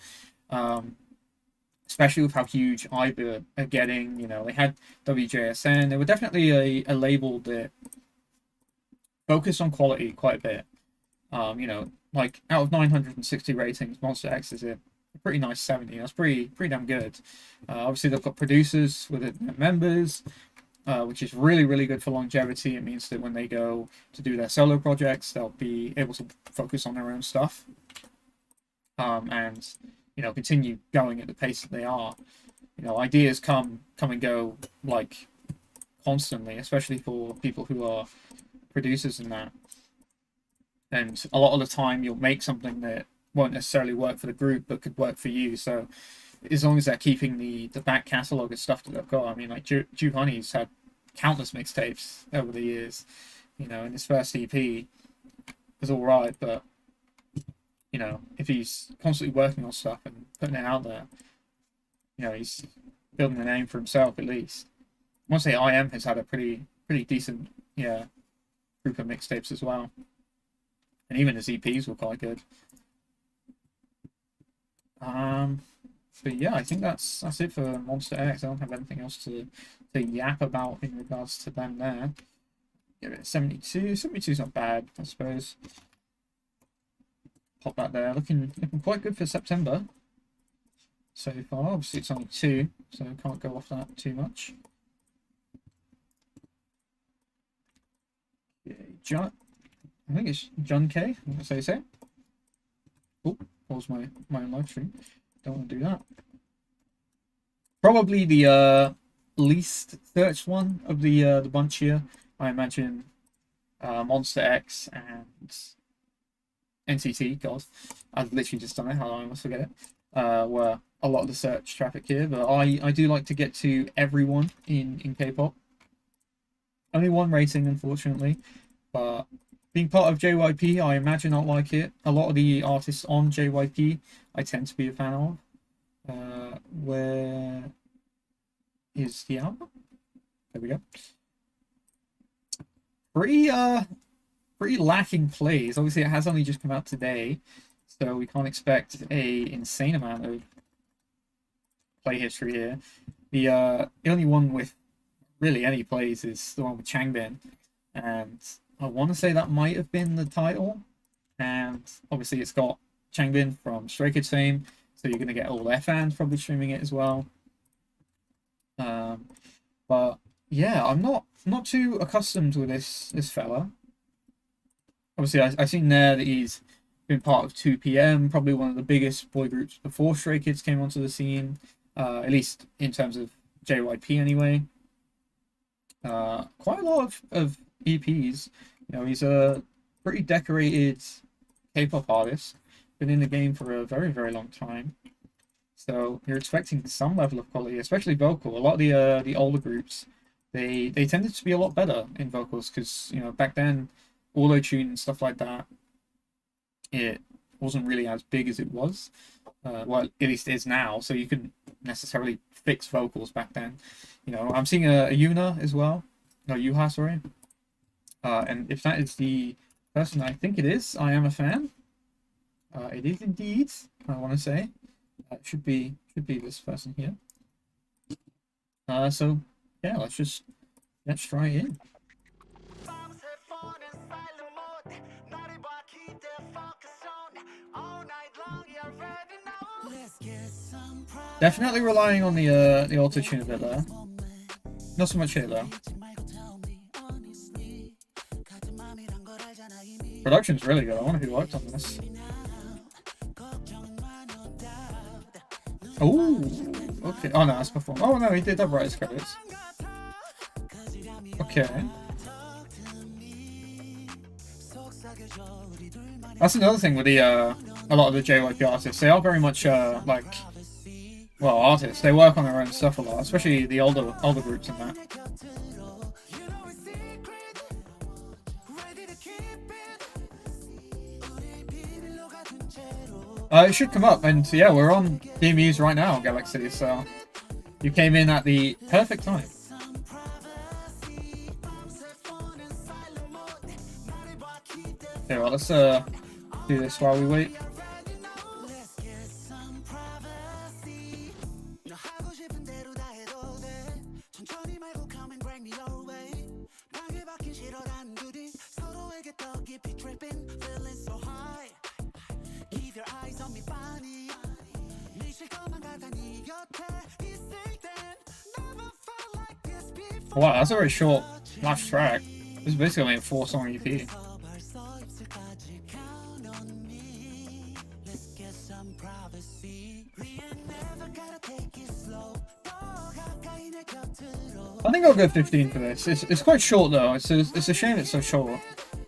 Especially with how huge IVE are getting. You know, they had WJSN. They were definitely a label that focused on quality quite a bit. You know, like out of 960 ratings, Monster X is a pretty nice 70. That's pretty damn good. Obviously, they've got producers with their members, which is really good for longevity. It means that when they go to do their solo projects, they'll be able to focus on their own stuff, and you know, continue going at the pace that they are. You know, ideas come and go like constantly, especially for people who are producers in that. And a lot of the time, you'll make something that won't necessarily work for the group, but could work for you. So, as long as they're keeping the back catalogue of stuff that they've got, I mean, like JUN's had countless mixtapes over the years. You know, and his first EP was all right, but you know, if he's constantly working on stuff and putting it out there, you know, he's building a name for himself at least. I want to say IM has had a pretty decent, yeah, group of mixtapes as well. And even his EPs were quite good. But yeah, I think that's it for Monster X. I don't have anything else to yap about in regards to them there. Give it a 72. 72 is not bad, I suppose. Pop that there. Looking quite good for September so far. Obviously, it's only 2, so I can't go off that too much. Okay, JUN. I think it's JUN K. That's how you say it. Oh, pause my own live stream. Don't want to do that. Probably the least searched one of the bunch here. I imagine MONSTA X and NCT, God, I've literally just done it, how I almost forget it, were a lot of the search traffic here, but I do like to get to everyone in K-pop. Only one rating, unfortunately, but being part of JYP, I imagine I'll like it. A lot of the artists on JYP, I tend to be a fan of. Where is the album? There we go. Pretty lacking plays. Obviously, it has only just come out today, so we can't expect a insane amount of play history here. The only one with really any plays is the one with Changbin, and I want to say that might have been the title. And obviously, it's got Changbin from Stray Kids fame, so you're going to get all their fans probably streaming it as well. But yeah, I'm not too accustomed with this fella. Obviously, I've seen there that he's been part of 2PM, probably one of the biggest boy groups before Stray Kids came onto the scene, at least in terms of JYP anyway. Quite a lot of EPs. You know, he's a pretty decorated K-pop artist, been in the game for a very, very long time. So you're expecting some level of quality, especially vocal. A lot of the older groups, they tended to be a lot better in vocals because, you know, back then, auto-tune and stuff like that, it wasn't really as big as it was. Well, at least it is now, so you couldn't necessarily fix vocals back then. You know, I'm seeing a Yuna as well. No, Yuha, sorry. And if that is the person I think it is, I am a fan. It is indeed, I want to say. It should be this person here. So yeah, let's try it in. Definitely relying on the auto tune a bit there. Not so much here though. Production's really good. I wonder who worked on this. Oh, okay. Oh no, that's before. Oh no, he did have writer's credits. Okay. That's another thing with the a lot of the JYP artists. They are very much like, well, artists. They work on their own stuff a lot, especially the older groups and that. It should come up, and yeah, we're on DMUs right now, Galaxy, so you came in at the perfect time. Okay, well, let's do this while we wait. Wow, that's a very short last track. This is basically only a 4-song EP. I think I'll go 15 for this. It's quite short though. It's a shame it's so short.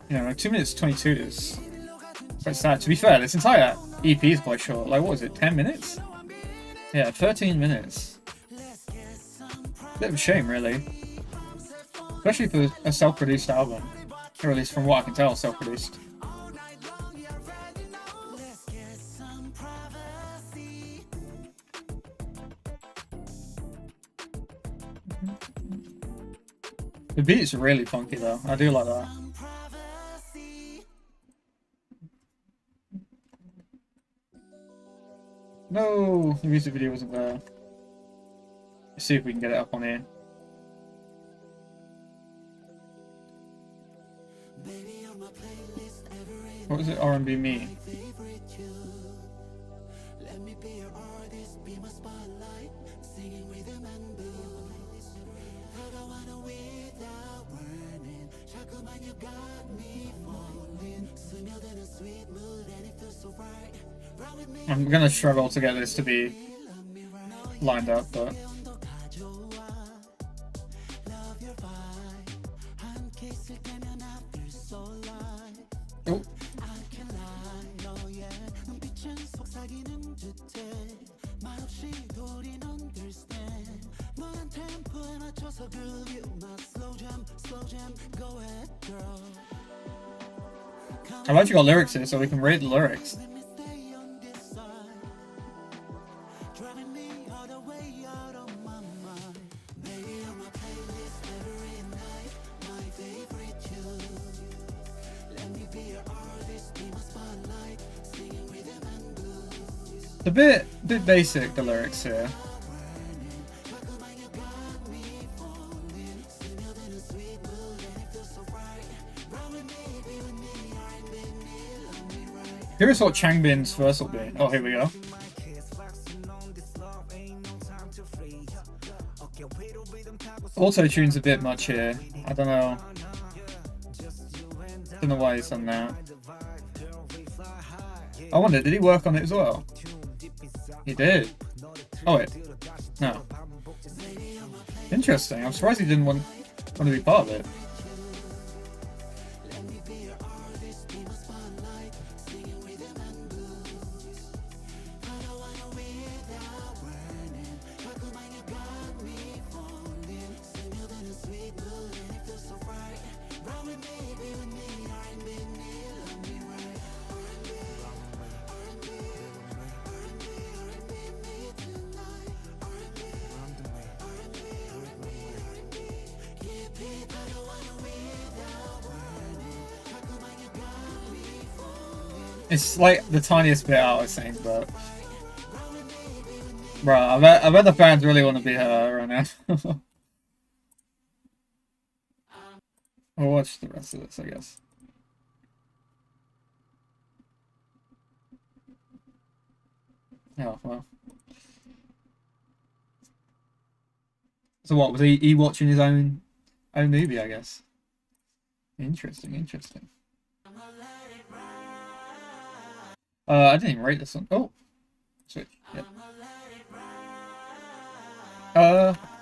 You know, like 2 minutes 22 is quite sad. To be fair, this entire EP is quite short. Like, what was it, 10 minutes? Yeah, 13 minutes. Bit of a shame, really. Especially for a self-produced album. Or at least from what I can tell, self-produced. The beat's really funky though. I do like that. No, the music video wasn't there. Let's see if we can get it up on here. What was it? R&B Me. I'm gonna struggle to get this to be lined up, but I've actually got lyrics here, so we can rate the lyrics. It's a bit basic, the lyrics here. Here's what Changbin's verse will be. Oh, here we go. Auto-tune's a bit much here. I don't know. Don't know why he's done that. I wonder, did he work on it as well? He did. Oh wait. No. Interesting. I'm surprised he didn't want to be part of it. It's like the tiniest bit out, I think, but bro, I bet the fans really want to be her right now. We'll watch the rest of this, I guess. Oh well. So what was he watching his own movie? I guess. Interesting, interesting. I didn't even rate this one. Oh, switch. Yeah.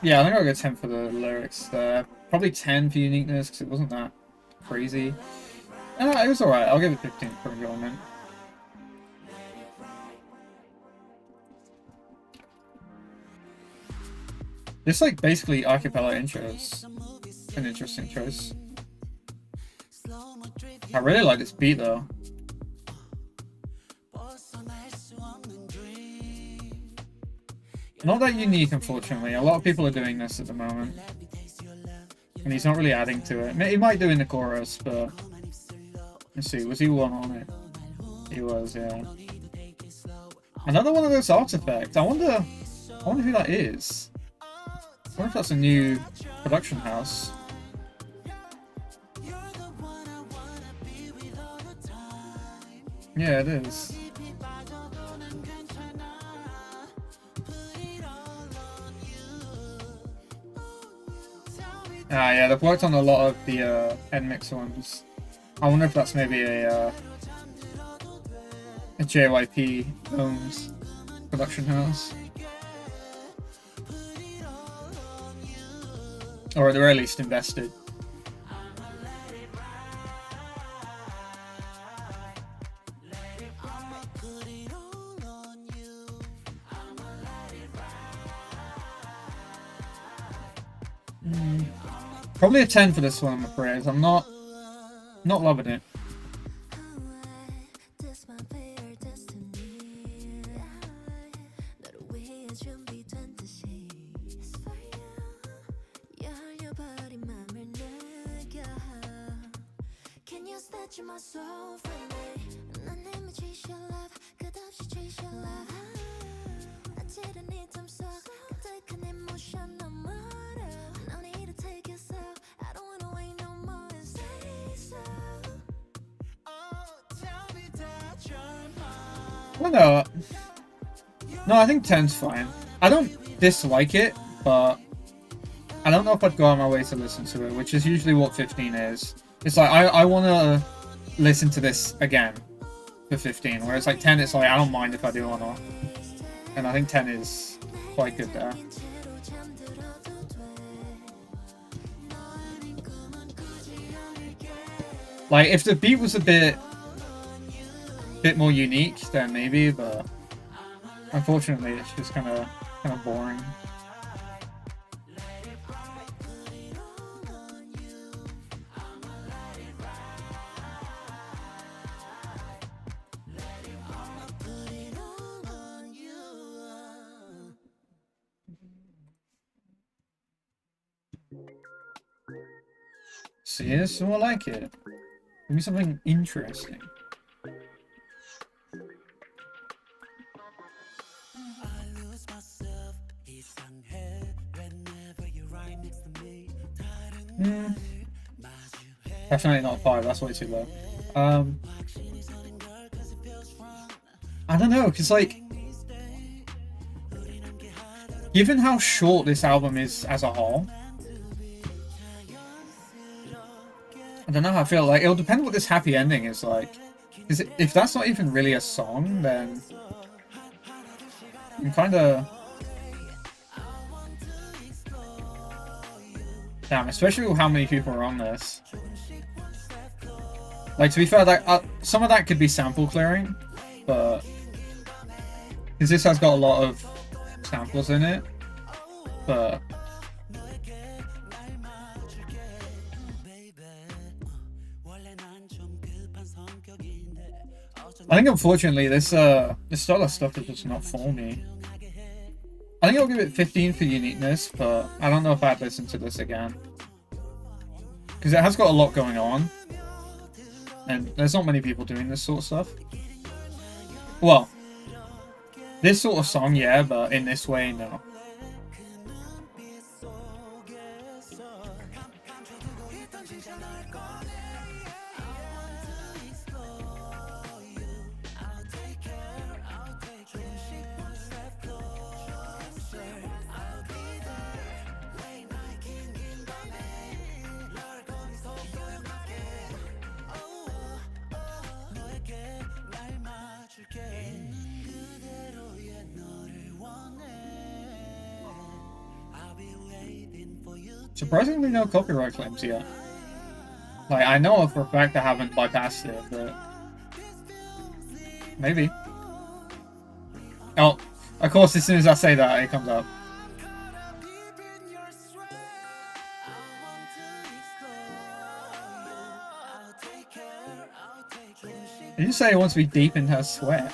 Yeah, I think I'll go 10 for the lyrics. Probably 10 for uniqueness because it wasn't that crazy. It was alright. I'll give it 15 for enjoyment. This like basically acapella intro is an interesting choice. I really like this beat though. Not that unique, unfortunately. A lot of people are doing this at the moment. And he's not really adding to it. He might do in the chorus, but... Let's see, was he one on it? He was, yeah. Another one of those artifacts. I wonder who that is. I wonder if that's a new production house. Yeah, it is. Ah, yeah, they've worked on a lot of the NMix ones. I wonder if that's maybe a JYP owns production house. Or at the very least invested. Probably a 10 for this one, I'm afraid. I'm not loving it. I don't know. No, I think 10's fine. I don't dislike it, but I don't know if I'd go out my way to listen to it, which is usually what 15 is. It's like, I want to listen to this again for 15, whereas like 10, it's like, I don't mind if I do or not. And I think 10 is quite good there. Like, if the beat was a bit more unique, then maybe, but unfortunately, it's just kind of boring. Yes, more like it. Give me something interesting. Definitely not 5, that's way too low. I don't know, because like, given how short this album is as a whole, I don't know how I feel. Like, it'll depend what this happy ending is like. Because if that's not even really a song, then I'm kind of... Damn, especially with how many people are on this. Like, to be fair, like, some of that could be sample clearing, but... Because this has got a lot of samples in it, but... I think unfortunately this style of stuff is just not for me. I think I'll give it 15 for uniqueness, but I don't know if I'd listen to this again. Because it has got a lot going on. And there's not many people doing this sort of stuff. Well, this sort of song, yeah, but in this way, no. Surprisingly, no copyright claims yet. Like, I know for a fact I haven't bypassed it, but... Maybe. Oh, of course, as soon as I say that, it comes up. Did you say it wants to be deep in her sweat?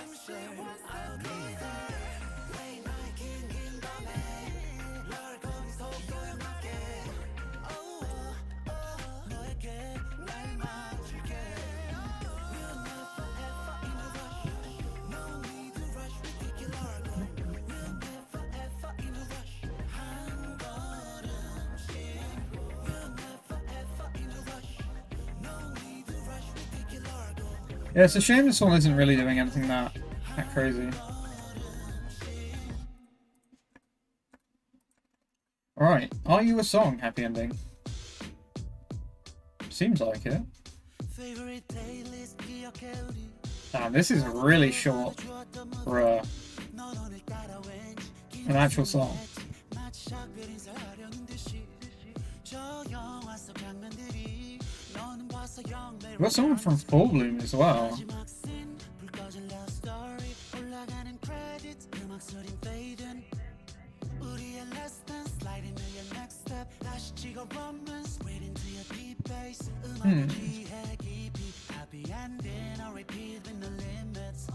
Yeah, it's a shame this one isn't really doing anything that crazy. Alright, Are You a Song? Happy ending. Seems like it. Damn, this is really short for an actual song. We've got someone from Full Bloom as well.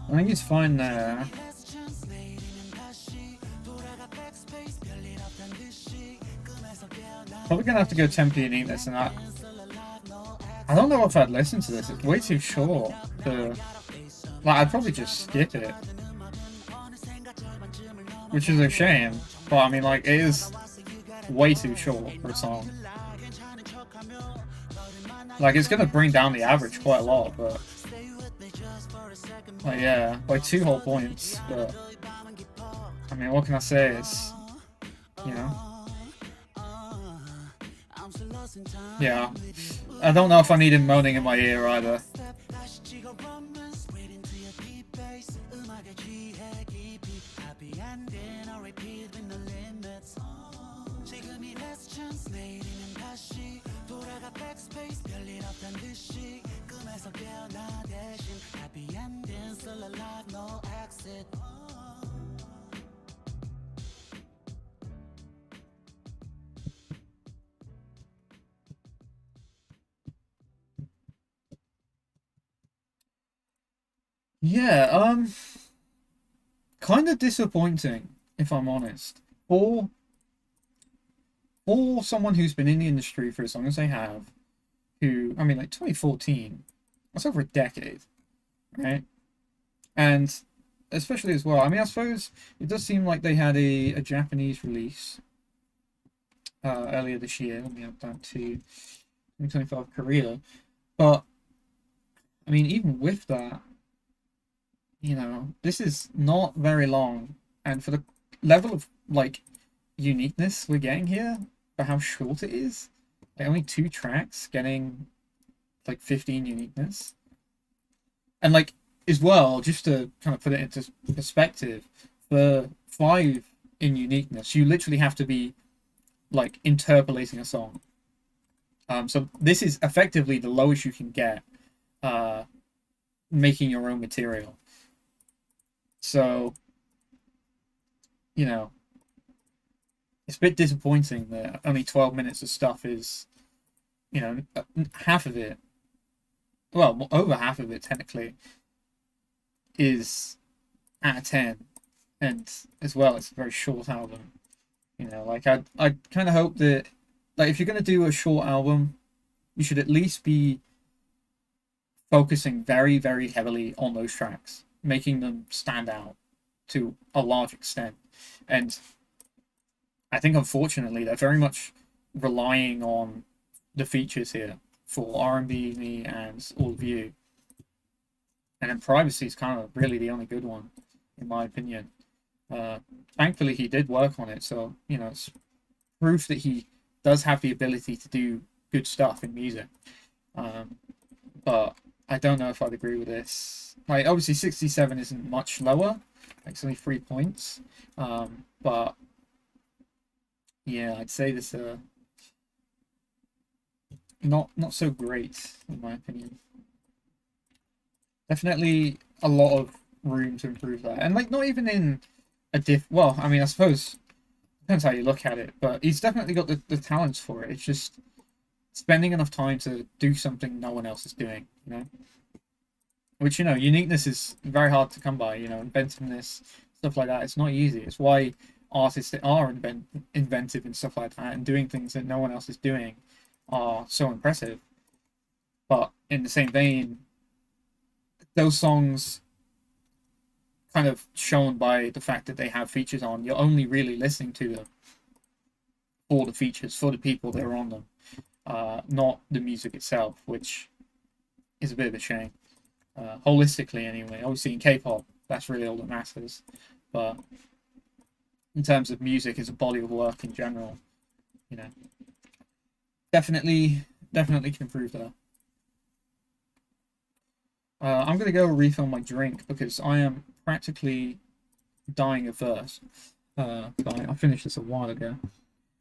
I think he's fine there. Probably gonna have to go tempo uniqueness, and I don't know if I'd listen to this. It's way too short. Like, I'd probably just skip it, which is a shame. But I mean, like, it is way too short for a song. Like, it's gonna bring down the average quite a lot, but like, yeah, by 2 whole points. But I mean, what can I say? It's, you know, yeah. I don't know if I need him moaning in my ear either. Yeah, kind of disappointing, if I'm honest. For someone who's been in the industry for as long as they have, who, I mean, like 2014, that's over a decade, right? And especially as well, I mean, I suppose it does seem like they had a Japanese release earlier this year. Let me add that to 2025 Korea. But, I mean, even with that, you know, this is not very long. And for the level of, like, uniqueness we're getting here, for how short it is, like, only 2 tracks getting, like, 15 uniqueness. And, like, as well, just to kind of put it into perspective, for 5 in uniqueness, you literally have to be, like, interpolating a song. So this is effectively the lowest you can get making your own material. So, you know, it's a bit disappointing that only 12 minutes of stuff is, you know, half of it, well, over half of it technically, is out of 10. And as well, it's a very short album. You know, like, I kind of hope that, like, if you're going to do a short album, you should at least be focusing very, very heavily on those tracks, making them stand out to a large extent. And I think, unfortunately, they're very much relying on the features here for R&B, me, and all of you. And then Privacy is kind of really the only good one, in my opinion. Thankfully, he did work on it, so, you know, it's proof that he does have the ability to do good stuff in music. But I don't know if I'd agree with this. Like, obviously 67 isn't much lower, like it's only 3 points. But yeah, I'd say this not so great in my opinion. Definitely a lot of room to improve that, and like not even in a well, I mean, I suppose depends how you look at it, but he's definitely got the talents for it. It's just spending enough time to do something no one else is doing, you know? Which, you know, uniqueness is very hard to come by, you know, inventiveness, stuff like that. It's not easy. It's why artists that are inventive and stuff like that and doing things that no one else is doing are so impressive. But in the same vein, those songs kind of shown by the fact that they have features on, you're only really listening to them for the features, for the people that are on them, not the music itself, which is a bit of a shame. Holistically, anyway. Obviously, in K-pop, that's really all that matters. But in terms of music as a body of work in general, you know, definitely can improve there. I'm going to go refill my drink because I am practically dying of thirst. But I finished this a while ago.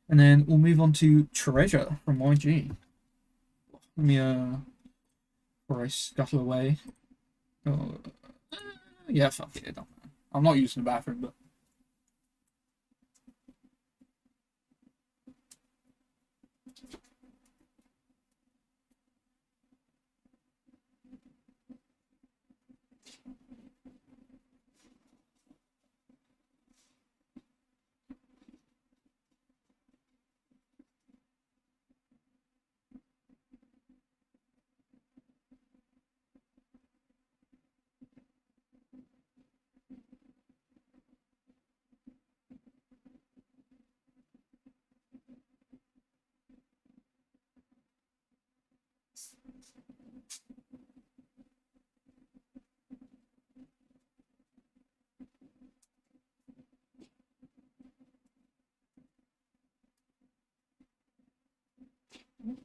And then we'll move on to Treasure from YG. Let me, before I scuttle away. Yeah, fuck it. I'm not using the bathroom, but...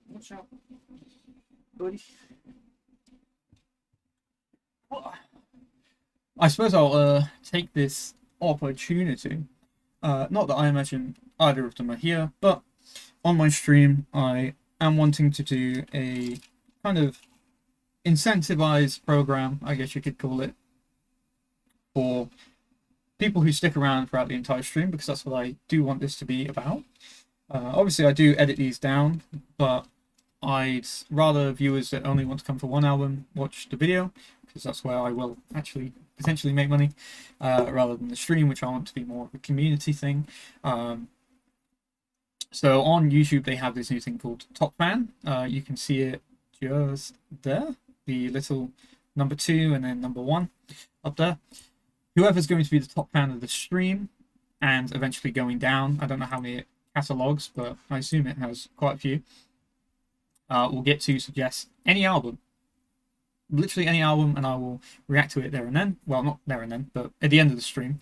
Watch out, buddy. I suppose I'll take this opportunity. Not that I imagine either of them are here, but on my stream, I am wanting to do a kind of incentivized program, I guess you could call it, for people who stick around throughout the entire stream, because that's what I do want this to be about. Obviously, I do edit these down, but I'd rather viewers that only want to come for one album watch the video, because that's where I will actually potentially make money, rather than the stream, which I want to be more of a community thing. So on YouTube, they have this new thing called Top Fan. You can see it just there, the little number 2 and then number 1 up there. Whoever's going to be the top fan of the stream and eventually going down, I don't know how many it catalogs, but I assume it has quite a few, will get to suggest any album, literally any album, and I will react to it there and then. Well, not there and then, but at the end of the stream,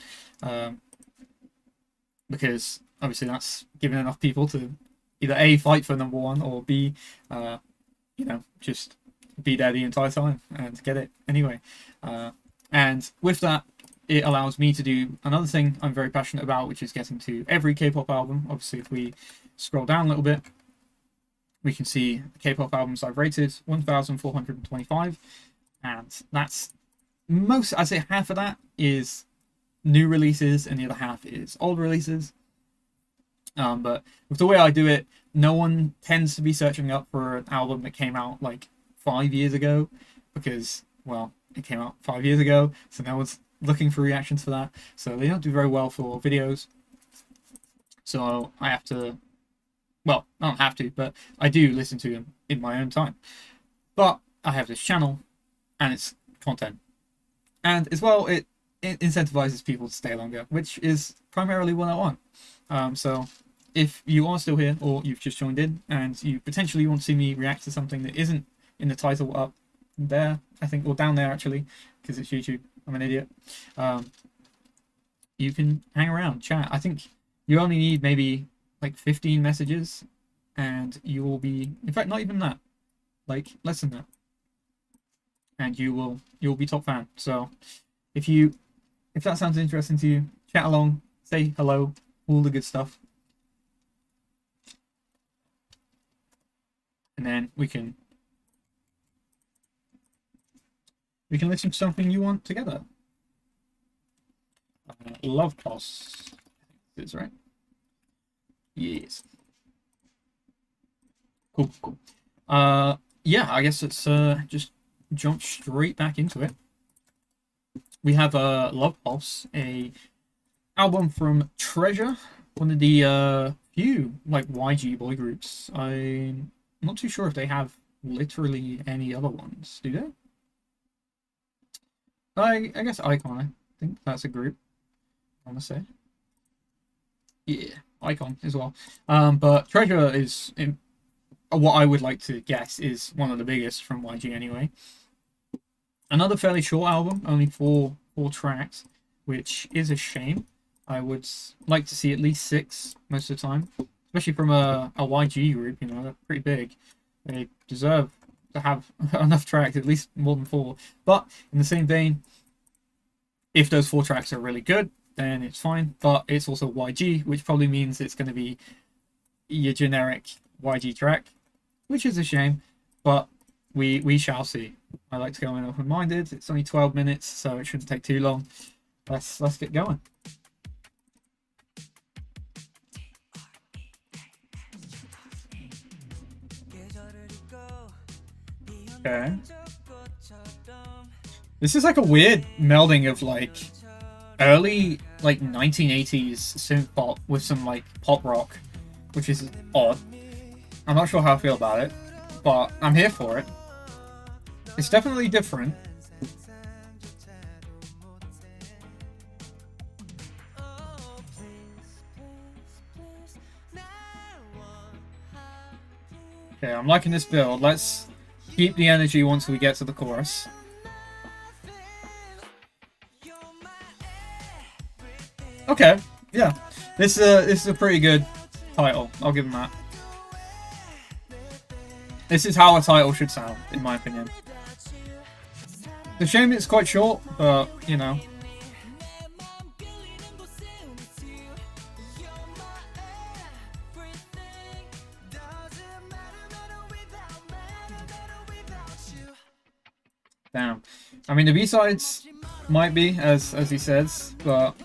because obviously that's giving enough people to either A, fight for number 1, or B, you know, just be there the entire time and get it anyway. And with that, it allows me to do another thing I'm very passionate about, which is getting to every K-pop album. Obviously, if we scroll down a little bit, we can see the K-pop albums I've rated, 1,425, and that's most, I'd say half of that is new releases and the other half is old releases. But with the way I do it, no one tends to be searching up for an album that came out like 5 years ago, because, well, it came out 5 years ago, so no one's looking for reactions for that. So they don't do very well for videos. So I have to, well, I don't have to, but I do listen to them in my own time. But I have this channel, and it's content. And as well, it incentivizes people to stay longer, which is primarily what I want. So if you are still here, or you've just joined in, and you potentially want to see me react to something that isn't in the title up there, I think, or down there actually, because it's YouTube, I'm an idiot, you can hang around, chat. I think you only need maybe like 15 messages, and you will be, in fact, not even that, like less than that, and you'll be top fan. So if that sounds interesting to you, chat along, say hello, all the good stuff, and then we can listen to something you want together. Love Toss is right. Yes. Cool. Yeah, I guess let's just jump straight back into it. We have Love Pulse, a album from Treasure, one of the few like YG boy groups. I'm not too sure if they have literally any other ones. Do they? I guess Icon. I think that's a group, I want to say. Yeah, Icon as well. But Treasure is, what I would like to guess, is one of the biggest from YG anyway. Another fairly short album, only four tracks, which is a shame. I would like to see at least 6 most of the time, especially from a YG group. You know, they're pretty big. They deserve to have enough tracks, at least more than 4. But in the same vein, if those 4 tracks are really good, then it's fine. But it's also YG, which probably means it's going to be your generic YG track, which is a shame. But we shall see. I like to go in open-minded. It's only 12 minutes, so it shouldn't take too long. Let's get going. Okay. This is like a weird melding of like early like 1980s synth pop with some like pop rock, which is odd. I'm not sure how I feel about it, but I'm here for it. It's definitely different. Okay, I'm liking this build. Let's keep the energy once we get to the chorus. Okay, yeah. This is a pretty good title. I'll give him that. This is how a title should sound, in my opinion. It's a shame it's quite short, but, you know. Damn. I mean, the B-sides might be, as he says, but...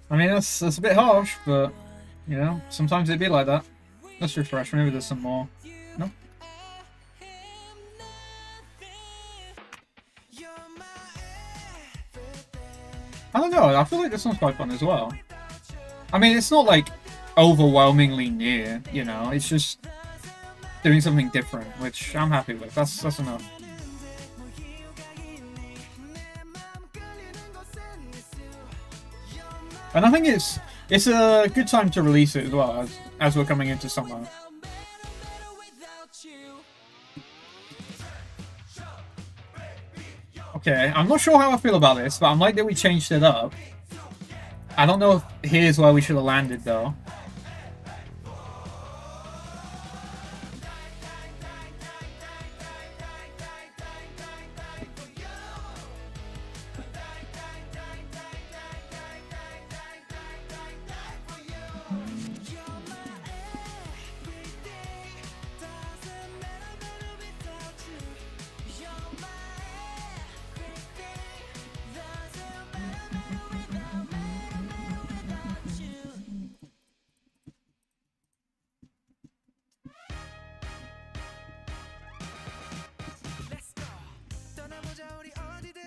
I mean, that's a bit harsh, but, you know, sometimes it'd be like that. Let's refresh. Maybe there's some more. No. I don't know. I feel like this one's quite fun as well. I mean, it's not like overwhelmingly near, you know. It's just doing something different, which I'm happy with. That's enough. And I think it's a good time to release it as well, as we're coming into summer. Okay, I'm not sure how I feel about this, but I'm like that we changed it up. I don't know if here's where we should have landed, though.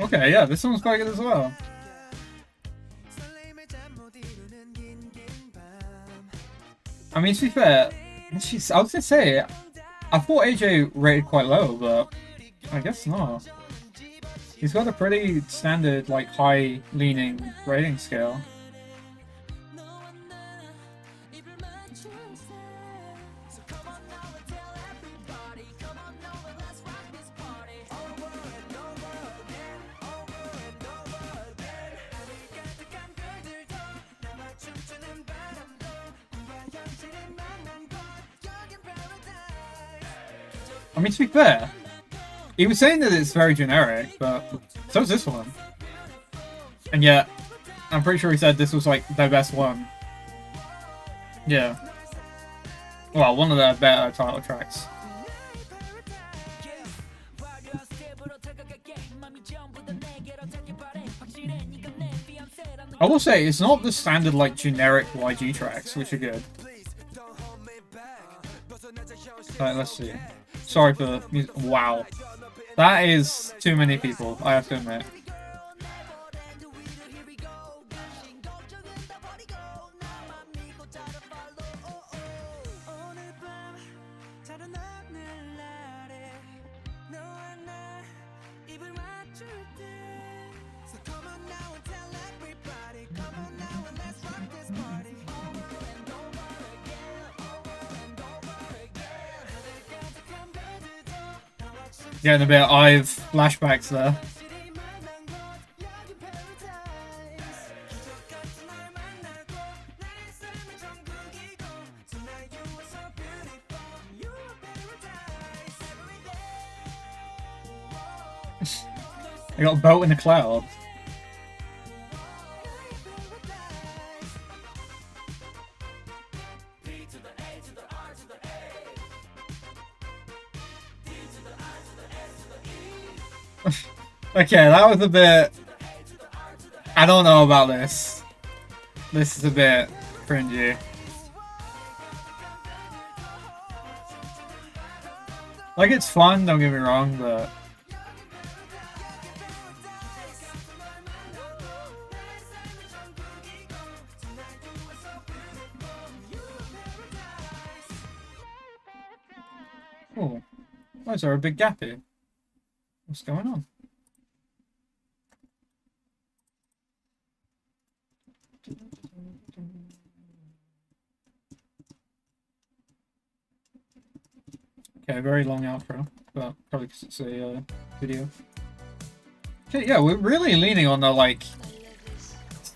Okay, yeah, this one's quite good as well. I mean, to be fair, I was gonna say, I thought AJ rated quite low, but I guess not. He's got a pretty standard, like, high-leaning rating scale. I mean, to be fair, he was saying that it's very generic, but so is this one. And yet, I'm pretty sure he said this was like their best one. Yeah. Well, one of their better title tracks. I will say, it's not the standard like generic YG tracks, which are good. Alright, let's see. Sorry for the music. Wow. That is too many people, I have to admit. Getting a bit of IVE flashbacks there. I got a boat in the cloud. Okay, that was a bit... I don't know about this. This is a bit cringy. Like, it's fun, don't get me wrong, but... Oh, why is there a big gap here? What's going on? Okay, very long outro, but probably because it's a video. Okay, yeah, we're really leaning on the like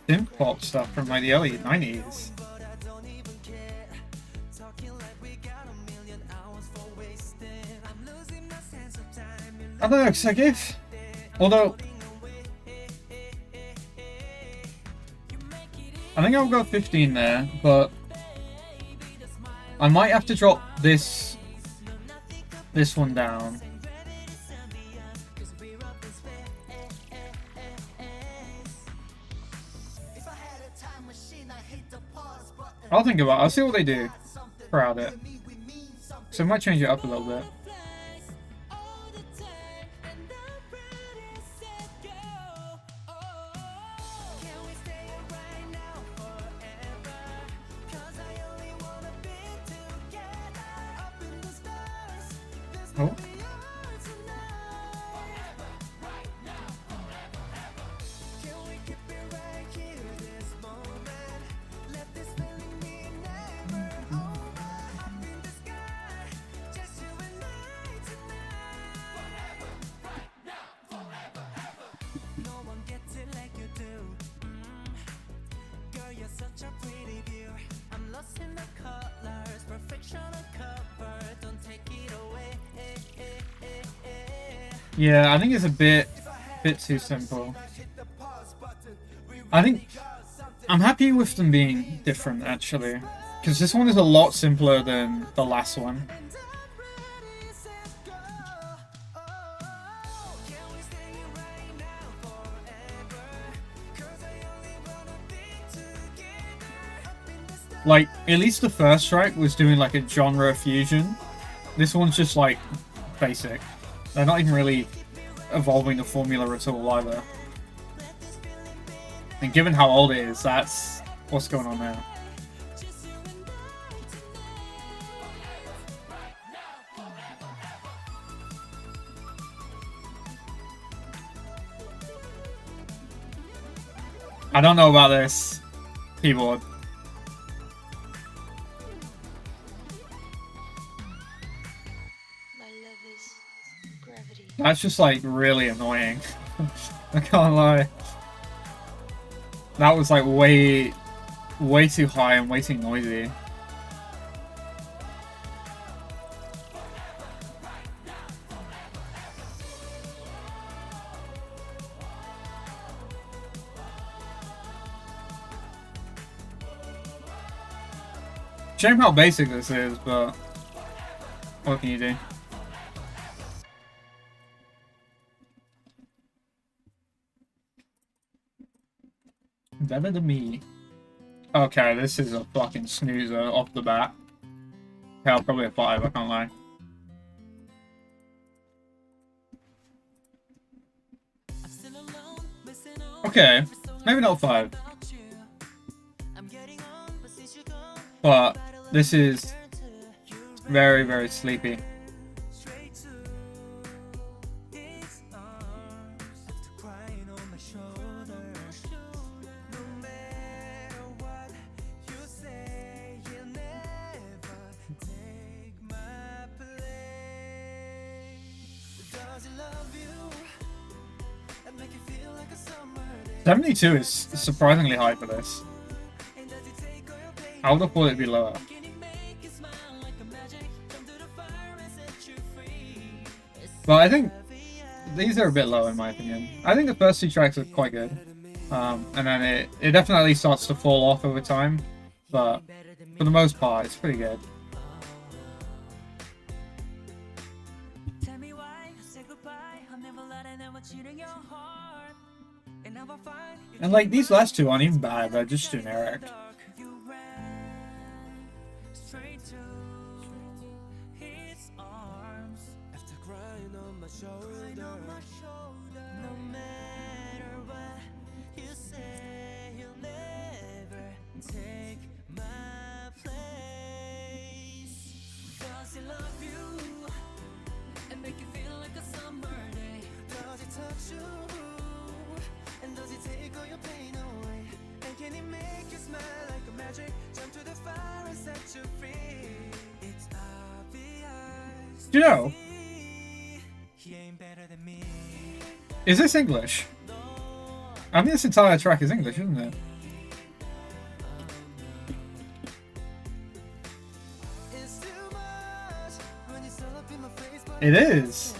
synth pop stuff from like the early 90s. I don't know, because I gave... Although... I think I'll go 15 there, but... I might have to drop this one down. I'll think about it. I'll see what they do. Crowd it. So I might change it up a little bit. Oh. Yeah, I think it's a bit too simple. I think I'm happy with them being different actually, because this one is a lot simpler than the last one. Like, at least the first track was doing like a genre fusion. This one's just like basic. They're not even really evolving the formula at all either. And given how old it is, that's what's going on now. I don't know about this keyboard. That's just like really annoying. I can't lie. That was like way too high and way too noisy. Shame how basic this is, but what can you do? Better than me. Okay, this is a fucking snoozer off the bat. Hell, probably a 5, I can't lie. Okay, maybe not 5. But this is very, very sleepy. $72 is surprisingly high for this. I would have thought it'd be lower. But I think these are a bit low in my opinion. I think the first 2 tracks are quite good. And then it definitely starts to fall off over time. But for the most part, it's pretty good. And like these last 2 aren't even bad, they're just generic. Do you know? Is this English? I mean, this entire track is English, isn't it? It is.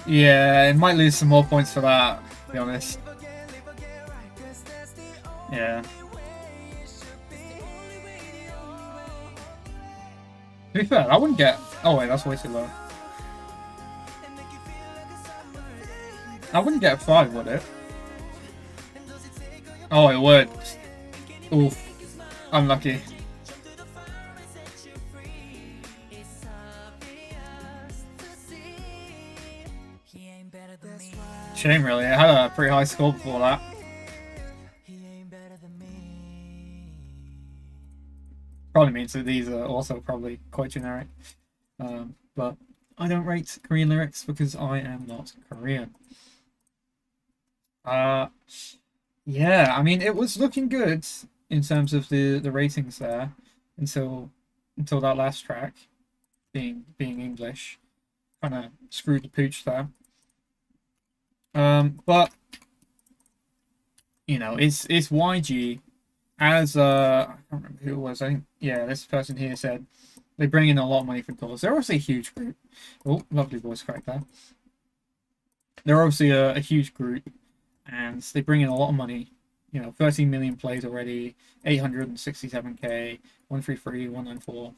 Yeah, it might lose some more points for that, to be honest. Yeah. To be fair, I wouldn't get... Oh wait, that's way too low. I wouldn't get 5, would it? Oh, it would. Oof. Unlucky. Shame, really. I had a pretty high score before that. Probably means that these are also probably quite generic. But I don't rate Korean lyrics because I am not Korean. Yeah, I mean, it was looking good in terms of the ratings there until that last track being English. Kind of screwed the pooch there. But you know, it's YG as I can't remember who it was. I think, yeah, this person here said they bring in a lot of money for dollars. They're obviously a huge group. Oh, lovely voice crack there. They're obviously a huge group, and they bring in a lot of money. You know, 13 million plays already, 867K, 133, 194.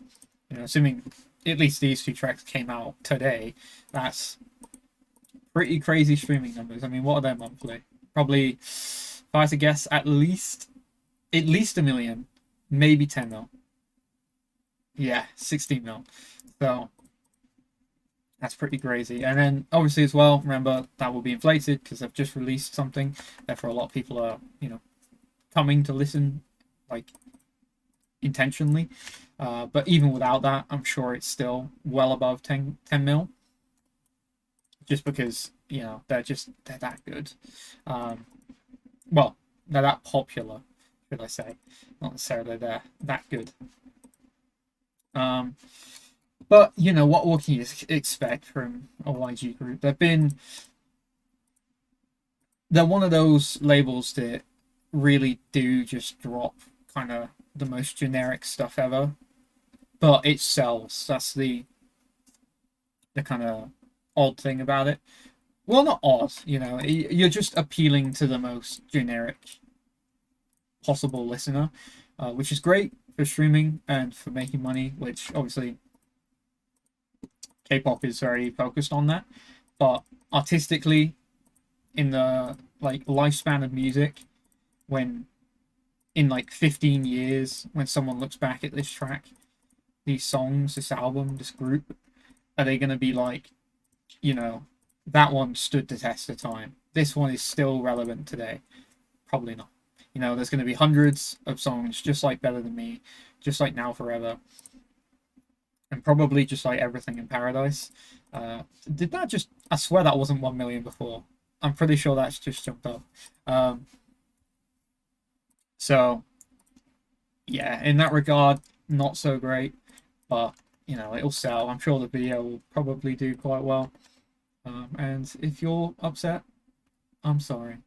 You know, assuming at least these two tracks came out today, that's pretty crazy streaming numbers. I mean, what are their monthly? Probably, if I had to guess, at least a million, maybe 10 mil. Yeah, 16 mil. So that's pretty crazy. And then obviously as well, remember that will be inflated because they've just released something. Therefore, a lot of people are, you know, coming to listen like intentionally. But even without that, I'm sure it's still well above 10 mil. Just because, you know, they're that good. Well, they're that popular, should I say. Not necessarily they're that good. But, you know, what can you expect from a YG group? They're one of those labels that really do just drop kind of the most generic stuff ever. But it sells. That's the kind of odd thing about it. Well, not odd, you know, you're just appealing to the most generic possible listener, which is great for streaming and for making money, which obviously K-pop is very focused on that. But artistically, in the like lifespan of music, when in like 15 years, when someone looks back at this track, these songs, this album, this group, are they going to be like, you know, that one stood the test of time, this one is still relevant today? Probably not. You know, there's going to be hundreds of songs just like Better Than Me, just like Now Forever, and probably just like Everything in Paradise. Did that just, I swear that wasn't 1 million before. I'm pretty sure that's just jumped up. So yeah, in that regard, not so great, but you know, it'll sell. I'm sure the video will probably do quite well. And if you're upset, I'm sorry.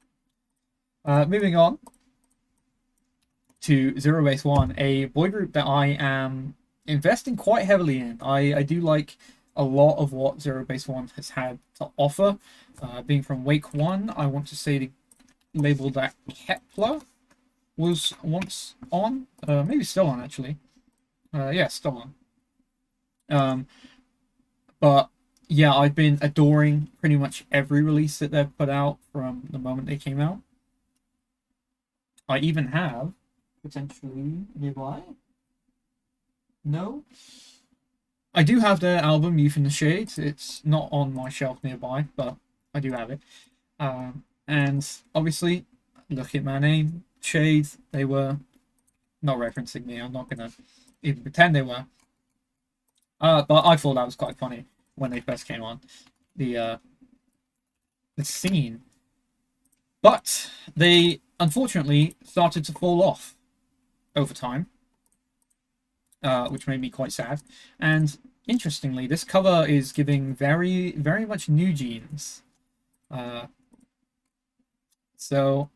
Moving on to Zerobaseone, a boy group that I am investing quite heavily in. I do like a lot of what Zerobaseone has had to offer. Being from Wake One, I want to say the label that Kepler was once on, maybe still on actually. Yeah, still on. But yeah, I've been adoring pretty much every release that they've put out from the moment they came out. I even have, potentially nearby. No? I do have their album, Youth in the Shades. It's not on my shelf nearby, but I do have it. And obviously, look at my name, Shades. They were not referencing me. I'm not going to even pretend they were. But I thought that was quite funny when they first came on the scene. But they unfortunately started to fall off over time, which made me quite sad. And interestingly, this cover is giving very, very much New Jeans. So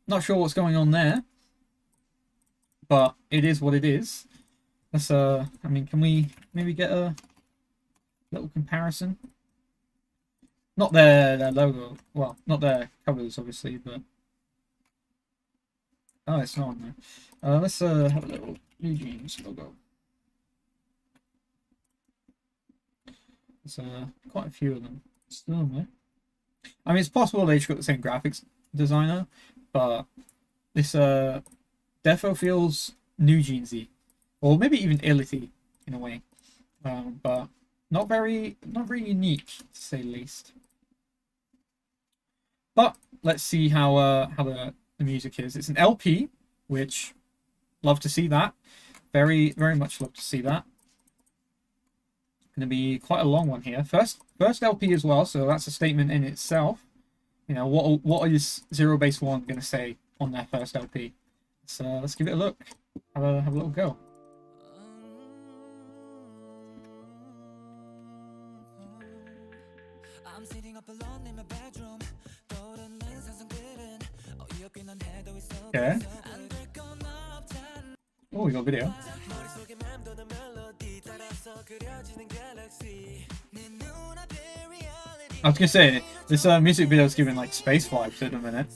not sure what's going on there, but it is what it is. Let's I mean, can we maybe get a little comparison? Not their logo, well, not their covers obviously, but oh, it's not on there. Let's have a little New Jeans logo. There's quite a few of them still on there. I mean, it's possible they just got the same graphics designer, but this defo feels new jeansy, or maybe even illity in a way, but not very unique to say the least. But let's see how the music is. It's an LP, which love to see that. Very much love to see that. Going to be quite a long one here. First LP as well, so that's a statement in itself. You know, what is Zerobaseone going to say on their first LP? So let's give it a look. Have a little go. Okay. Oh, we got video. I was gonna say, this music video is giving like space vibes at the minute.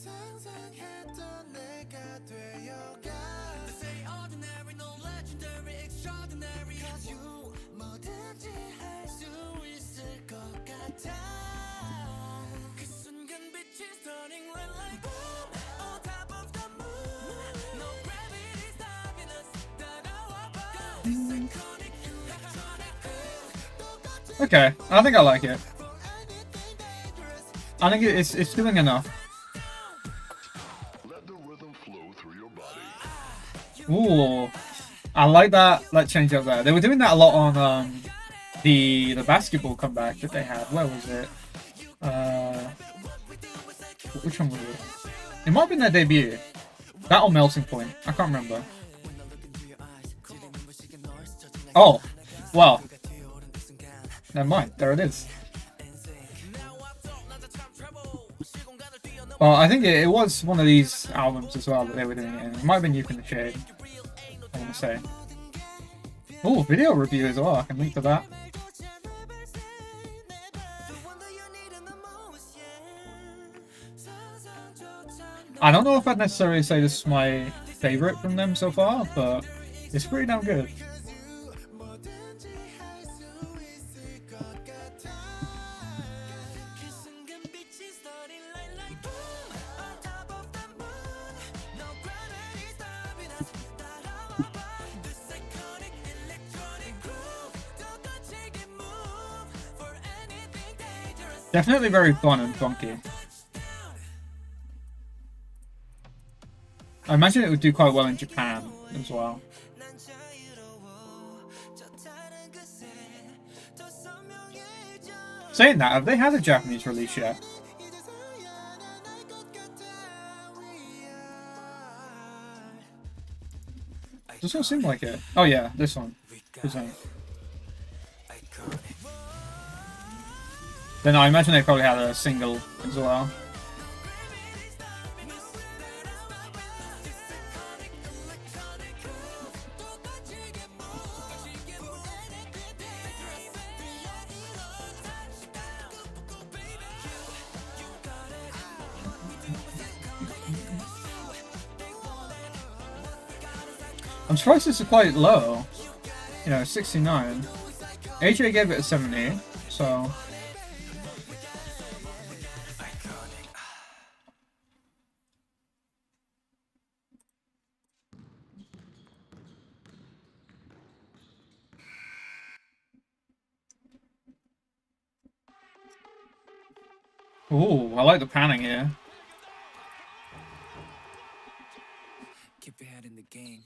Okay, I think I like it. I think it's doing enough. Let the rhythm flow through your body. Ooh, I like that change up there. They were doing that a lot on the basketball comeback that they had. Where was it? Which one was it? It might have been their debut. That or Melting Point. I can't remember. Oh, well. Never mind. There it is. Well, I think it was one of these albums as well that they were doing it in. It might have been Youth in the Shade, I want to say. Oh, video review as well. I can link to that. I don't know if I'd necessarily say this is my favorite from them so far, but it's pretty damn good. Definitely very fun and funky. I imagine it would do quite well in Japan as well. Saying that, have they had a Japanese release yet? Doesn't seem like it. Oh yeah, this one. Then I imagine they probably had a single as well. I'm surprised this is quite low. You know, 69. AJ gave it a 70, so... Ooh, I like the panning here. Keep your head in the game.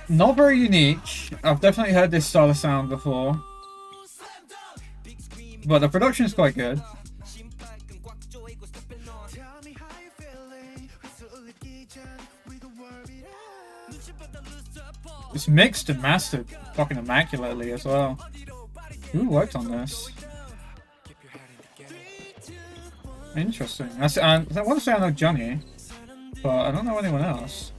Not very unique. I've definitely heard this style of sound before. But the production is quite good. It's mixed and mastered fucking immaculately as well. Who worked on this? Interesting. I want to say I know Johnny, but I don't know anyone else.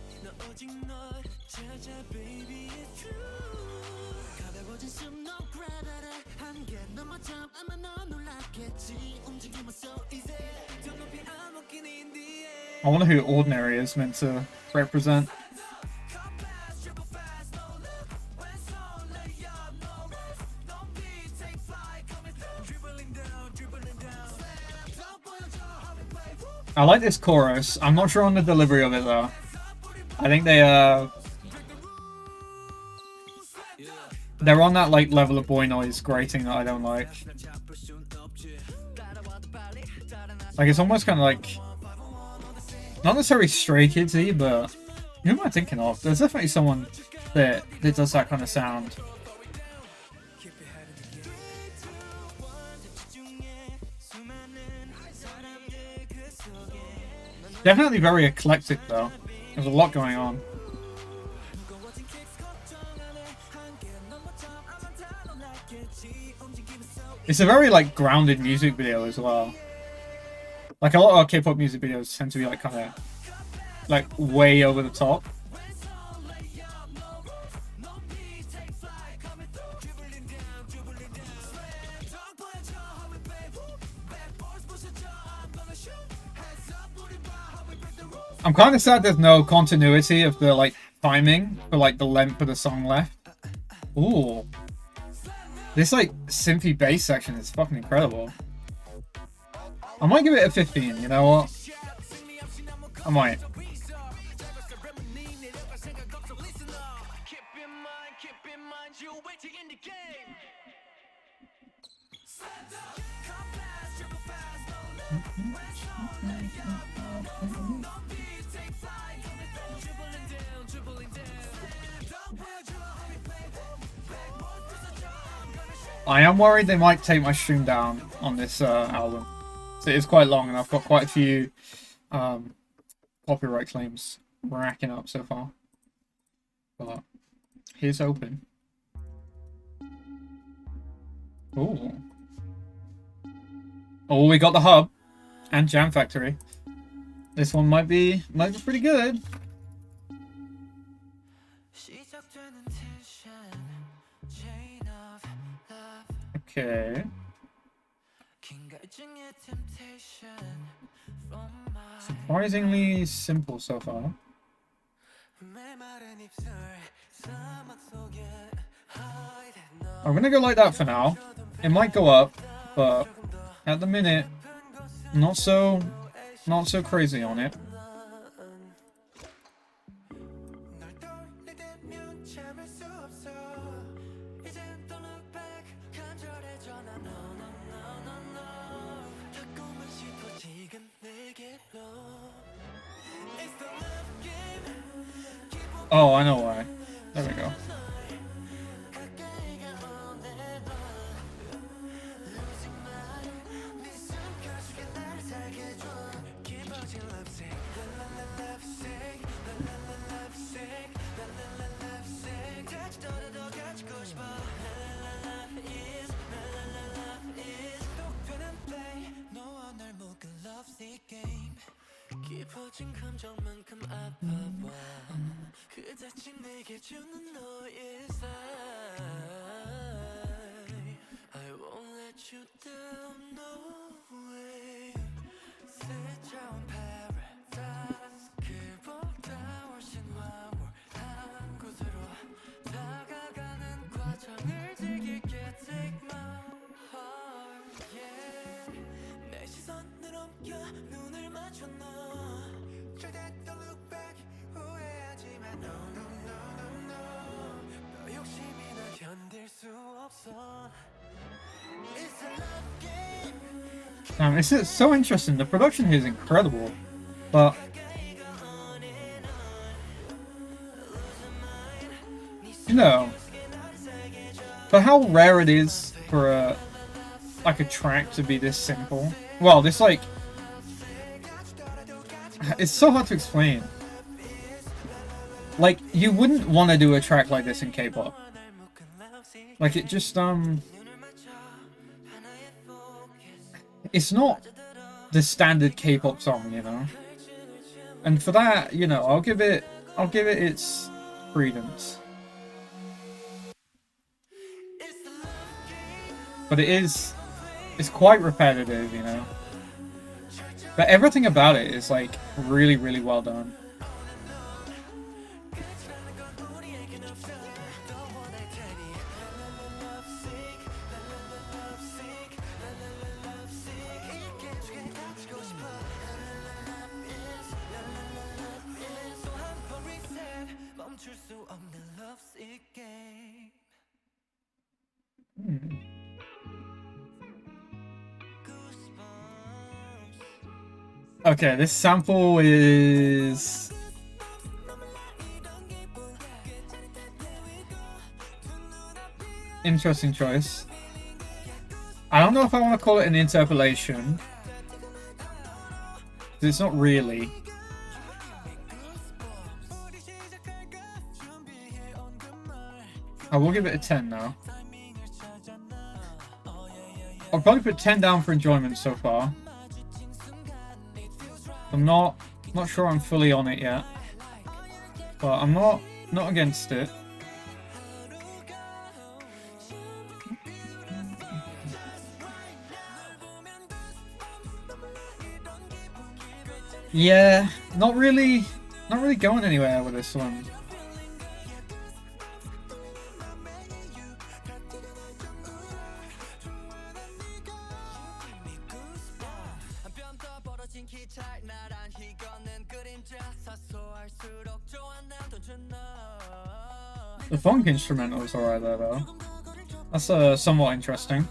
I wonder who Ordinary is meant to represent. I like this chorus. I'm not sure on the delivery of it though. I think they're on that like level of boy noise grating that I don't like. Like it's almost kind of like not necessarily Stray Kids-y, but who am I thinking of? There's definitely someone that does that kind of sound. Definitely very eclectic though. There's a lot going on. It's a very like grounded music video as well. Like a lot of K-pop music videos tend to be like kind of like way over the top. I'm kind of sad there's no continuity of the like timing for like the length of the song left. Ooh. This like synthy bass section is fucking incredible. I might give it a 15, you know what? I might. I am worried they might take my stream down on this album. So it is quite long and I've got quite a few copyright claims racking up so far. But here's open. Ooh. Oh, we got the hub and Jam Factory. This one might be pretty good. Okay. Surprisingly simple so far. I'm gonna go like that for now. It might go up, but at the minute, not so crazy on it. Oh, I know why. There we go. 깊어진 감정만큼 아파봐 그 자체 내게 주는 너의 사이 I won't let you down, no way 새로운 paradise 그보다 훨씬 황홀한 곳으로 다가가는 과정을 즐길게 Take my heart, yeah 내 시선을 옮겨 눈을 맞춰 너 절대 don't look back 후회하지만 no no no no no 너 욕심이 나 견딜 수 없어 It's a love game This is so interesting. The production here is incredible, but you know, for how rare it is for a track to be this simple. Well, this like it's so hard to explain. Like you wouldn't want to do a track like this in K-pop. Like it just it's not the standard K-pop song, you know. And for that, you know, I'll give it its credence. But it's quite repetitive, you know. But everything about it is like really, really well done. Hmm. Okay, this sample is interesting choice. I don't know if I want to call it an interpolation. It's not really. I will give it a 10 now. I'll probably put 10 down for enjoyment so far. I'm not sure I'm fully on it yet, but I'm not against it. Yeah, not really going anywhere with this one. The funk instrumental is alright there though. That's somewhat interesting.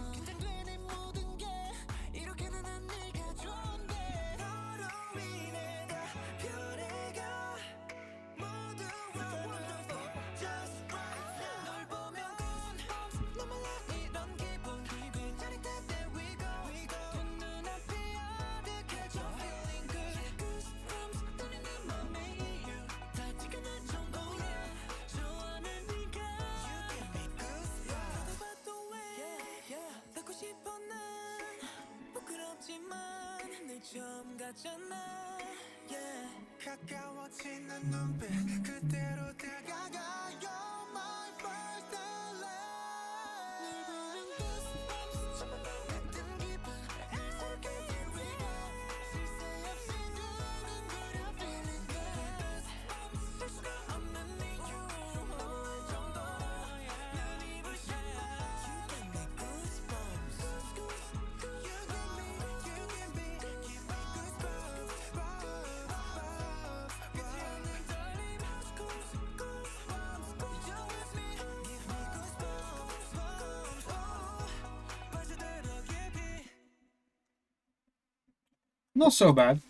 Not so bad.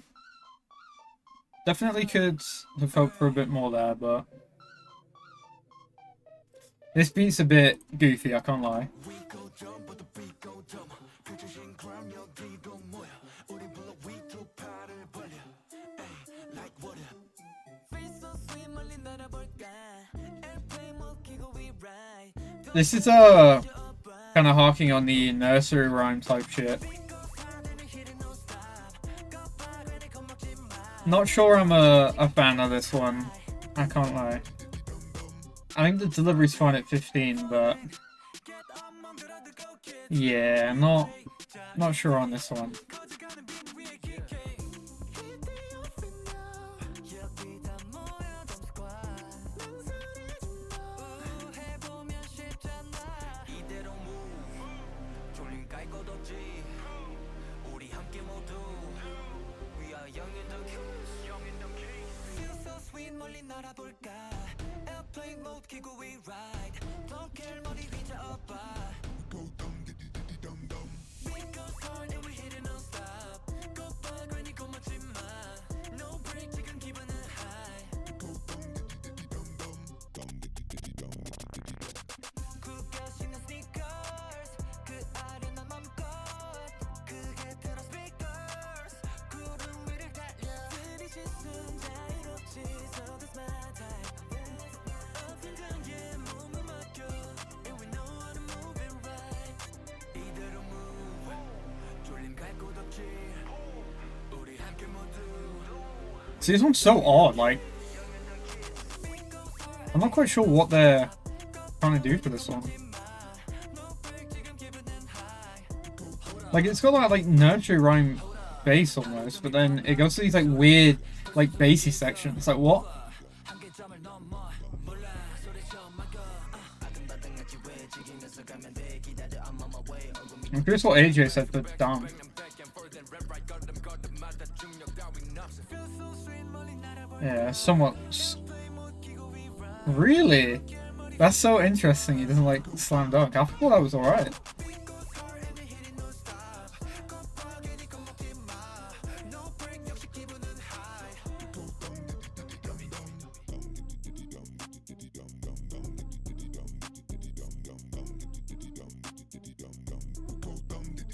Definitely could have hoped for a bit more there, but this beat's a bit goofy, I can't lie. This is kind of harking on the nursery rhyme type shit. Not sure I'm a fan of this one. I can't lie. I think the delivery's fine at 15, but yeah, not sure on this one. See, this one's so odd, like, I'm not quite sure what they're trying to do for this one. Like, it's got that, like, nursery rhyme bass almost, but then it goes to these, like, weird, like, bassy sections. Like, what? I'm curious what AJ said for dumb. Yeah, somewhat. Really? That's so interesting. He doesn't like slam dunk. I thought that was alright.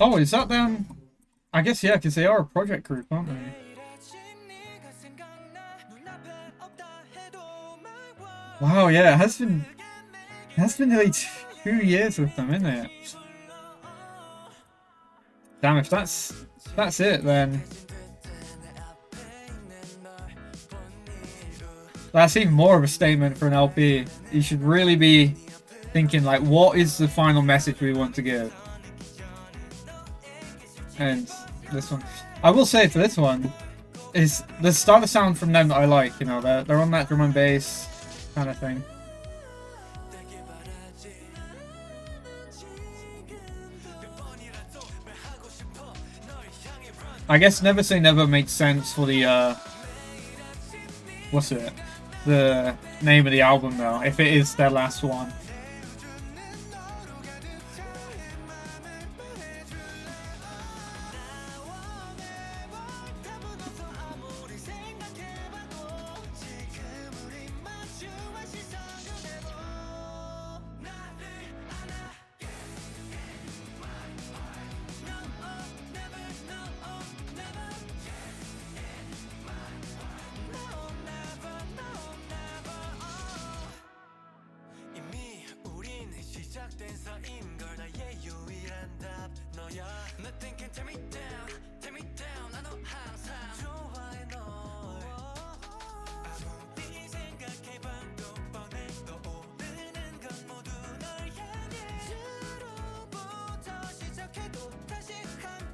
Oh, is that them? I guess, yeah, because they are a project group, aren't they? Wow, yeah, it has been nearly 2 years with them, isn't it? Damn, if that's it, then that's even more of a statement for an LP. You should really be thinking, like, what is the final message we want to give? And this one, I will say for this one, is the start of sound from them that I like. You know, they're on that drum and bass kind of thing. I guess Never Say Never makes sense for the what's it? The name of the album though, if it is their last one.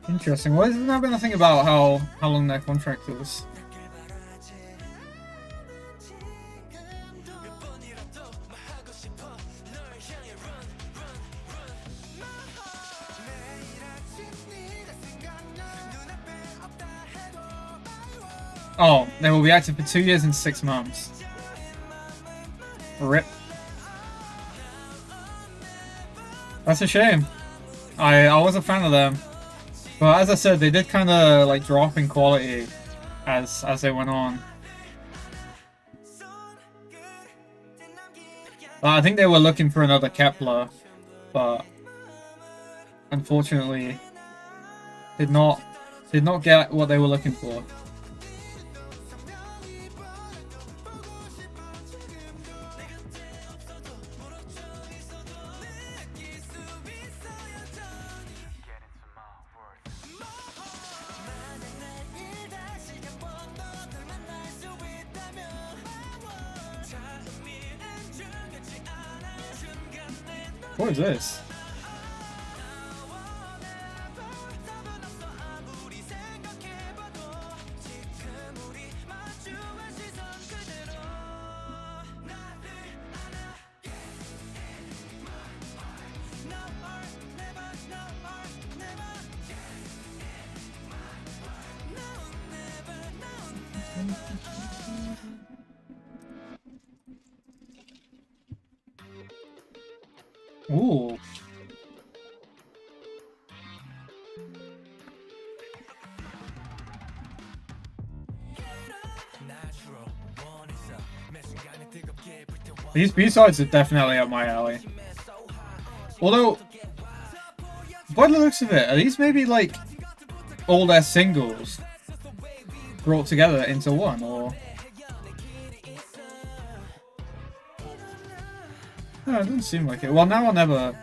Interesting. Why isn't there been a thing about how long their contract is? Oh, they will be active for 2 years and 6 months. RIP. That's a shame. I was a fan of them. But as I said, they did kind of like drop in quality as they went on. I think they were looking for another Kepler, but unfortunately did not get what they were looking for. What is this? Ooh. These B-sides are definitely up my alley. Although, by the looks of it, are these maybe like all their singles brought together into one, or? No, it doesn't seem like it. Well, Now or Never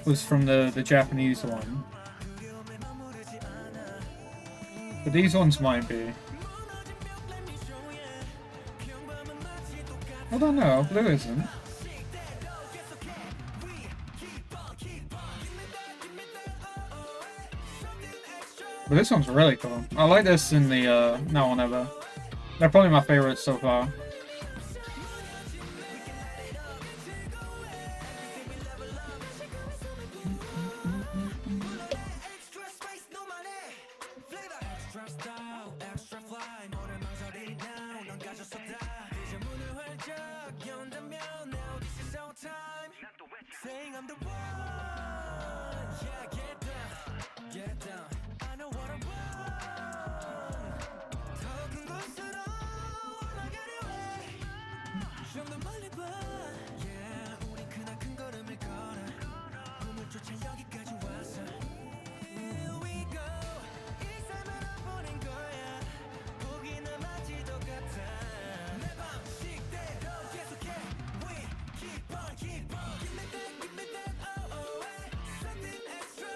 was from the Japanese one. But these ones might be. I don't know, Blue isn't. But this one's really cool. I like this in the Now or Never. They're probably my favorites so far. time saying I'm the one. Yeah, get down, get down. I know what I want. 더 큰 곳으로 올라가려 해. 좀 더 멀리 봐. Yeah, 우리 크나큰 걸음을 걸어. 꿈을 쫓아 여기까지 왔어. Here we go. 이 삶을 보낸 거야. 보기나 마지도 같아. 내 방식대로 계속해. We keep on, keep on. Give me that, oh, oh, hey. Something extra.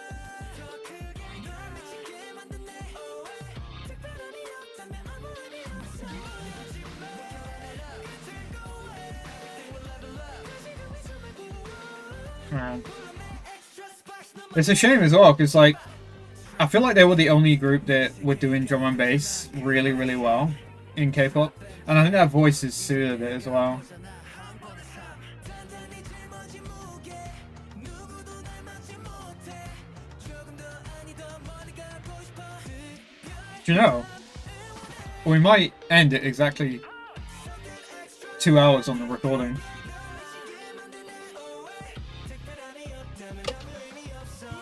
더 크게 널 미치게 만드네. Oh, hey. 특별함이 없다면 아무 의미 없어. 하지만 끝을 go away. Everything will level up. 지금이 숨을 부어. Man. 불러내 extra sparks 너 It's a shame as well, because like I feel like they were the only group that were doing drum and bass really, really well in K-pop, and I think their voices suited it as well. 단단히 짊어진 무게 누구도 날 막지 못해 조금 더 아니 더 멀리 가고 싶어 Do you know? We might end it exactly 2 hours on the recording. 미치게 만드네 oh way 특별함이 없다면 아무 의미 없어 We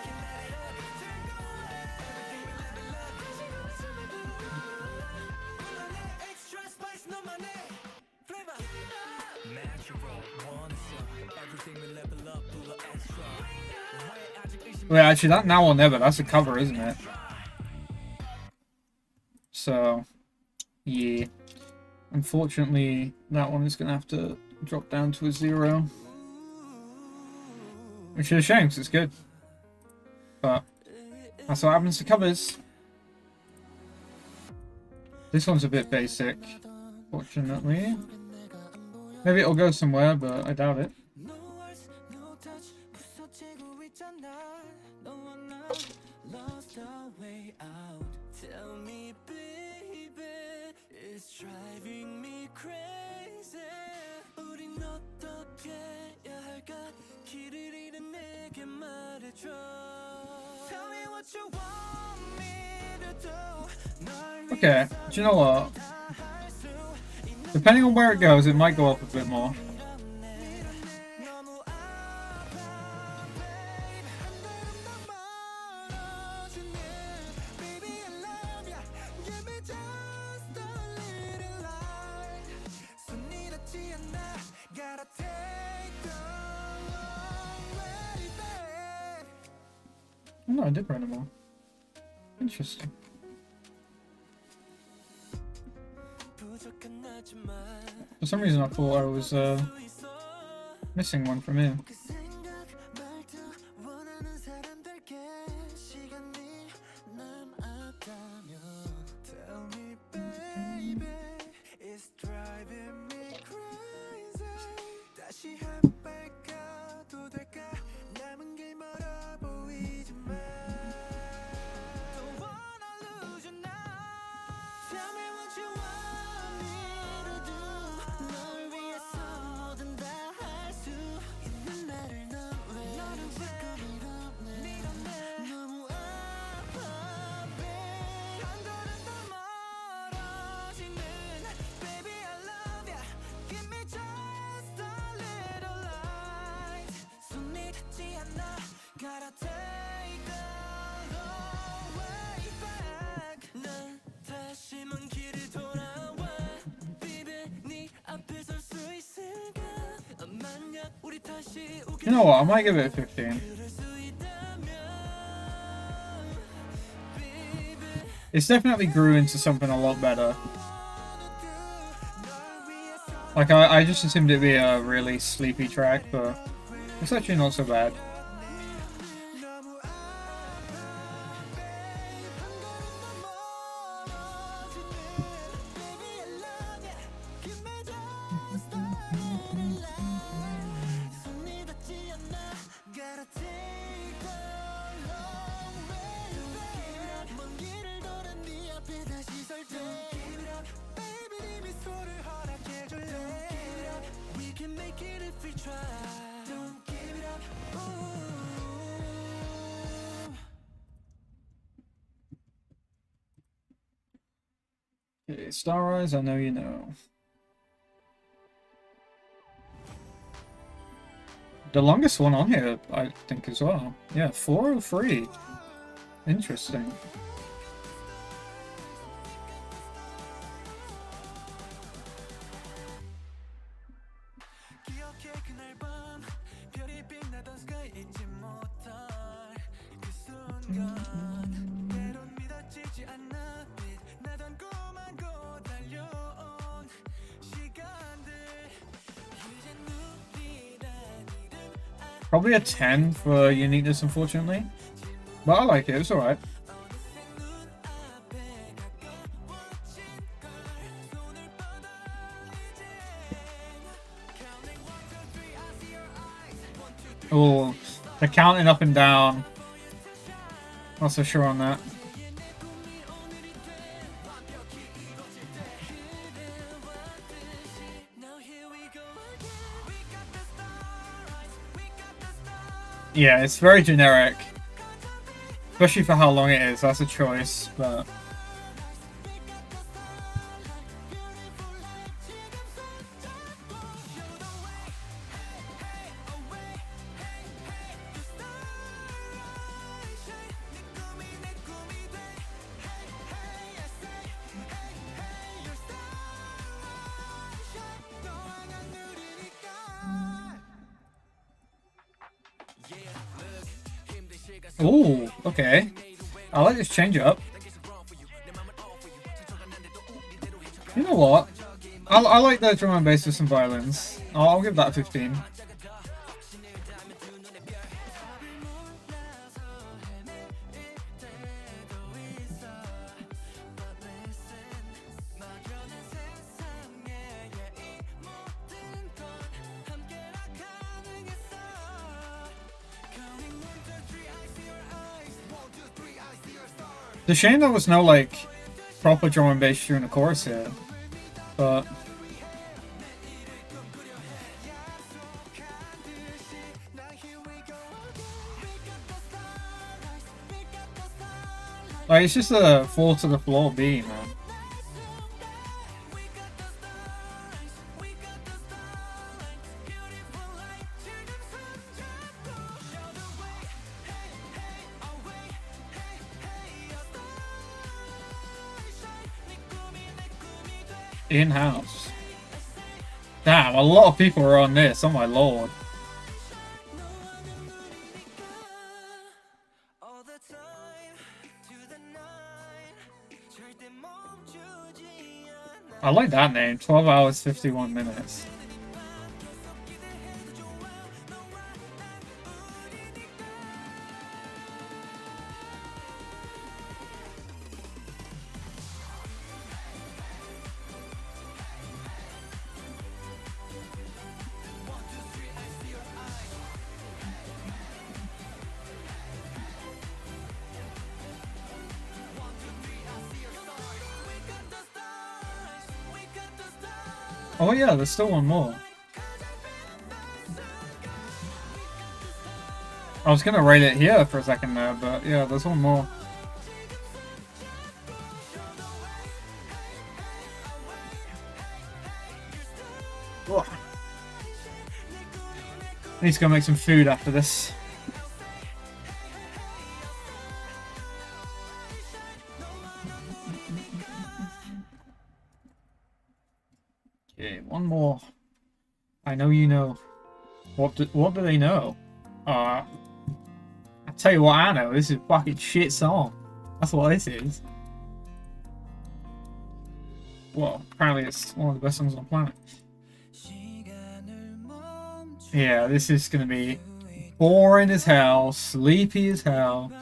can let it all turn go away Everything we level up 지금 숨을 부어 불러내 extra spice 너만의 flavor Natural monster Everything we level up 불러 extra 왜 아직 의심 Wait, actually, that Now or Never, that's a cover, isn't it? So, yeah. Unfortunately, that one is going to have to drop down to a 0. Which is a shame, because it's good. But, that's what happens to covers. This one's a bit basic, fortunately. Maybe it'll go somewhere, but I doubt it. No words, no touch 부서지고 있잖아 너와 나 lost our way out Tell me baby It's driving me crazy 우린 어떻게 해야 할까 길을 잃은 내게 말해줘 Tell me what you want me to do 널 Okay, do you know what? Depending on where it goes, it might go up a bit more. 너무 아파 babe 한 걸음 더 멀어지네 Baby I love ya Give me just a little light 손이 닿지 않아 Gotta take the long way back Oh, no, I did run them all. Interesting. 부족한 나지만 For some reason, I thought I was missing one from here. 그 생각 말투 원하는 사람들께 시간이 남았다면 Tell me baby It's driving me crazy 다시 한 발 가도 될까 남은 길 멀어 보이지만 Don't wanna lose you now Tell me what you want me to do 널 위해서 뭐든 다 할 수 있는 나를 넌 왜 자꾸 밀어내 너무 아파 babe 한 걸음 더 멀어지는 Baby I love ya Give me just a little light 손이 닿지 않아 Gotta take the long way back 난 다시 먼 길을 돌아와 Baby 네 앞에 설 수 있을까 만약 우리 다시 오게 You know what? I might give it a 15. 그럴 수 있다면 Baby It's definitely grew into something a lot better. Like, I just assumed it'd be a really sleepy track, but it's actually not so bad. We can make it if we try. Don't give it up. Ooh. Okay, Star Eyes, I know you know. The longest one on here, I think, as well. Yeah, 403. Interesting. Probably a 10 for uniqueness, unfortunately. But I like it, it's alright. Oh, the counting up and down. Not so sure on that. Yeah, it's very generic. Especially for how long it is, that's a choice, but... Ooh, okay. I like this change up. You know what? I like the drum and bass with some violins. I'll give that a 15. It's a shame there was no, like, proper drum and bass during the chorus here, but... Like, it's just a fall to the floor beat, man. In-house. Damn, a lot of people are on this, oh my lord. I like that name, 12 hours, 51 minutes. Oh yeah, there's still one more. I was gonna rate it here for a second there, but yeah, there's one more. Ugh. I need to go make some food after this. Okay, one more. I know you know. What do they know? I tell you what I know. This is a fucking shit song. That's what this is. Well, apparently it's one of the best songs on the planet. Yeah, this is gonna be boring as hell, sleepy as hell.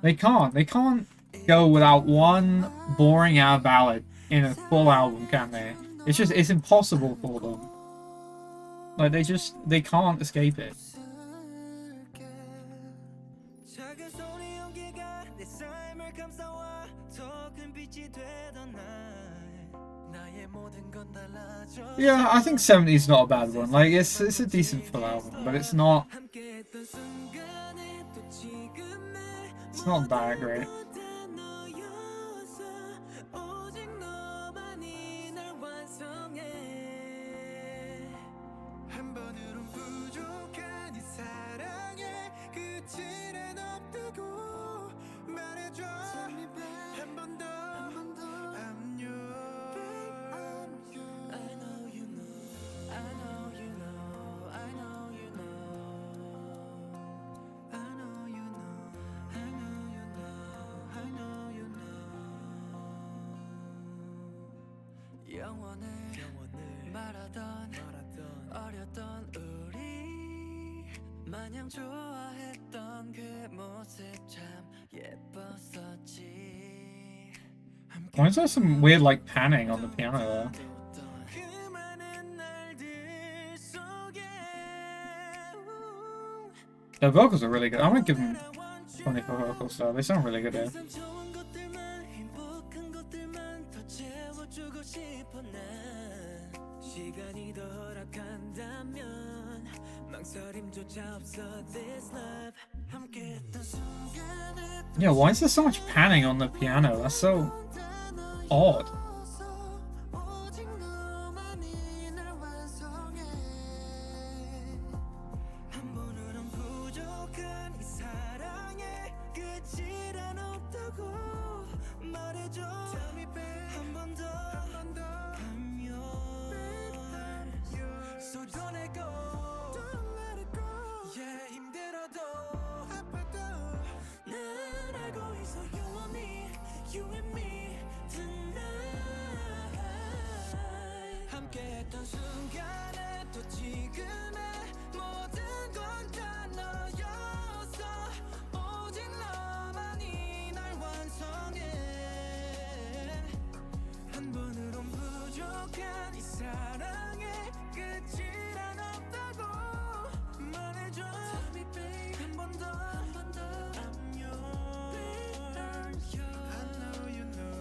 They can't go without one boring ass ballad in a full album, can they? It's impossible for them. Like they can't escape it. Yeah, I think 70 is not a bad one. Like it's a decent full album, but it's not that great. 영원을 말하던 어렸던 우리 마냥 좋아했던 그 모습 참 예뻤었지. Why is there some weird like panning on the piano there? 그 많은 날들 속에 Their vocals are really good. I'm gonna give them 20 for vocals, so they sound really good here. 세상 좋은 것들만 행복한 것들만 더 채워주고 싶어 난 시간이 더 허락한다면 망설임조차 없어 this love 함께했던 순간에 Yeah, why is there so much panning on the piano? That's so odd. 오직 너만이 날 완성해 한 번으론 부족한 이 사랑에 끝이란 없다고 말해줘 Tell me babe 한 번 더 하면 So don't let go Yeah 힘들어도 아파도 난 알고 있어 영원히 You and me tonight 함께했던 순간에 또 지금의 모든 건 다 너였어 오직 너만이 날 완성해 한 번으론 부족한 이 사랑에 끝이란 없다고 말해줘 Tell me babe 한 번 더 I'm yours I know you know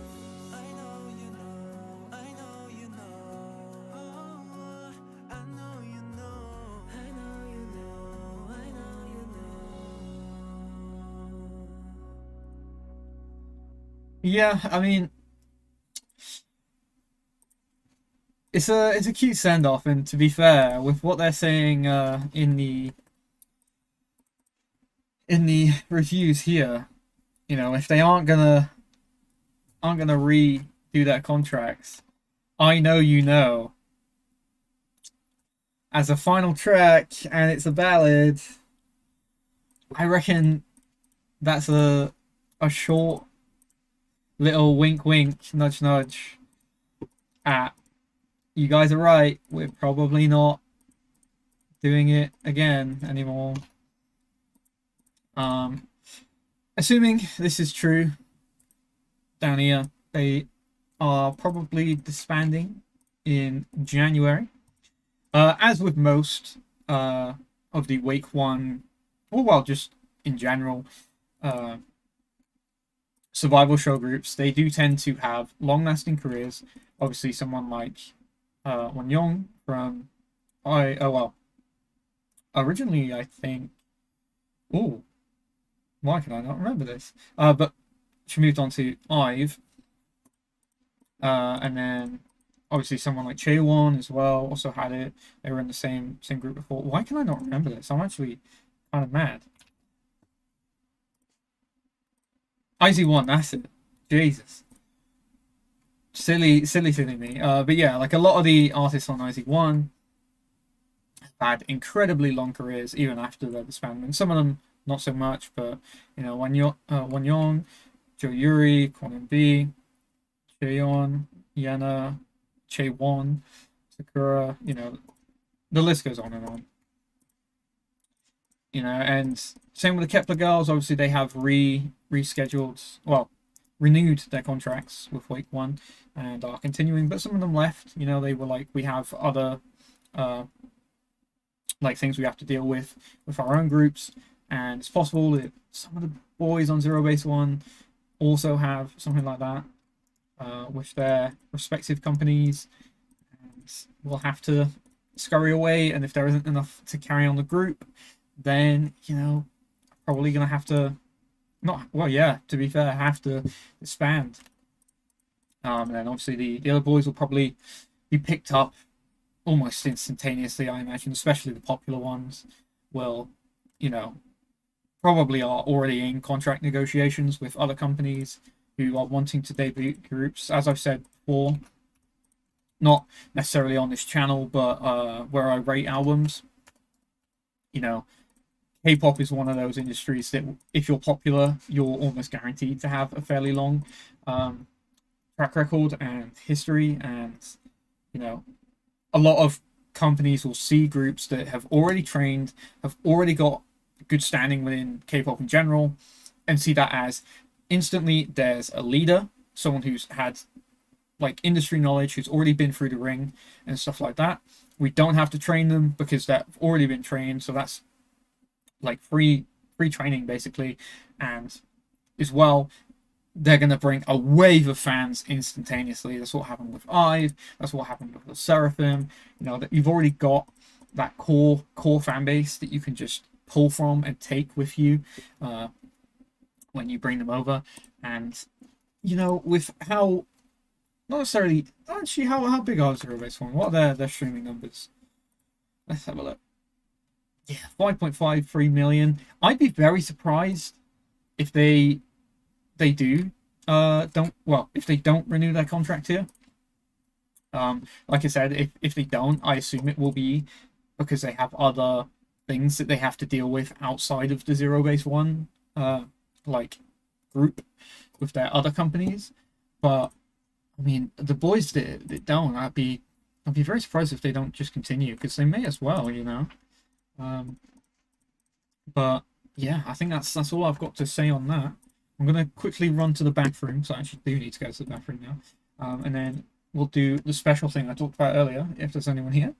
I know you know I know you know I know you know I know you know I know you know Yeah, I mean, it's a cute send off, and to be fair, with what they're saying in the reviews here, you know, if they aren't gonna redo their contracts, I Know You Know as a final track, and it's a ballad, I reckon that's a short little wink wink, nudge nudge at you guys are right, we're probably not doing it again anymore. Assuming this is true, down here, they are probably disbanding in January. As with most of the Wake 1, or well, just in general, survival show groups, they do tend to have long-lasting careers. Obviously, someone like Wonyoung from originally I think. Oh, why can I not remember this? But she moved on to IVE, and then obviously someone like JUN as well also had it. They were in the same group before. Why can I not remember this? I'm actually kind of mad. IZ*ONE, that's it. Jesus. Silly me. But yeah, like a lot of the artists on IZ*ONE have had incredibly long careers even after their disbandment. Some of them not so much, but you know, Wonyoung, Jo Yuri, Kwon B, Jaeyeon, Yena, Chaewon, Sakura, you know, the list goes on and on. You know, and same with the Kepler girls. Obviously, they have renewed their contracts with Wake 1 and are continuing, but some of them left. You know, they were like, we have other like things we have to deal with our own groups, and it's possible that some of the boys on Zerobaseone also have something like that with their respective companies, and we'll have to scurry away. And if there isn't enough to carry on the group, then, you know, probably gonna have to to be fair, have to disband. And then obviously the other boys will probably be picked up almost instantaneously, I imagine, especially the popular ones will, you know, probably are already in contract negotiations with other companies who are wanting to debut groups. As I've said before, not necessarily on this channel, but where I rate albums, you know, K-pop is one of those industries that if you're popular, you're almost guaranteed to have a fairly long track record and history, and you know, a lot of companies will see groups that have already trained, have already got good standing within K-pop in general, and see that as instantly there's a leader, someone who's had like industry knowledge, who's already been through the ring and stuff like that. We don't have to train them because they've already been trained, so that's like free training basically. And as well, they're going to bring a wave of fans instantaneously. That's what happened with IVE. That's what happened with the Seraphim. You know, that you've already got that core fan base that you can just pull from and take with you when you bring them over. And you know, with how not necessarily actually how big are Zerobaseone? What are their streaming numbers? Let's have a look. Yeah, 5.53 million. I'd be very surprised if they do if they don't renew their contract here. Like I said, if they don't, I assume it will be because they have other things that they have to deal with outside of the Zerobaseone like group with their other companies. But I mean, the boys that don't, I'd be very surprised if they don't just continue, because they may as well, you know. But yeah, I think that's all I've got to say on that. I'm gonna quickly run to the bathroom, so I actually do need to go to the bathroom now. And then we'll do the special thing I talked about earlier, if there's anyone here.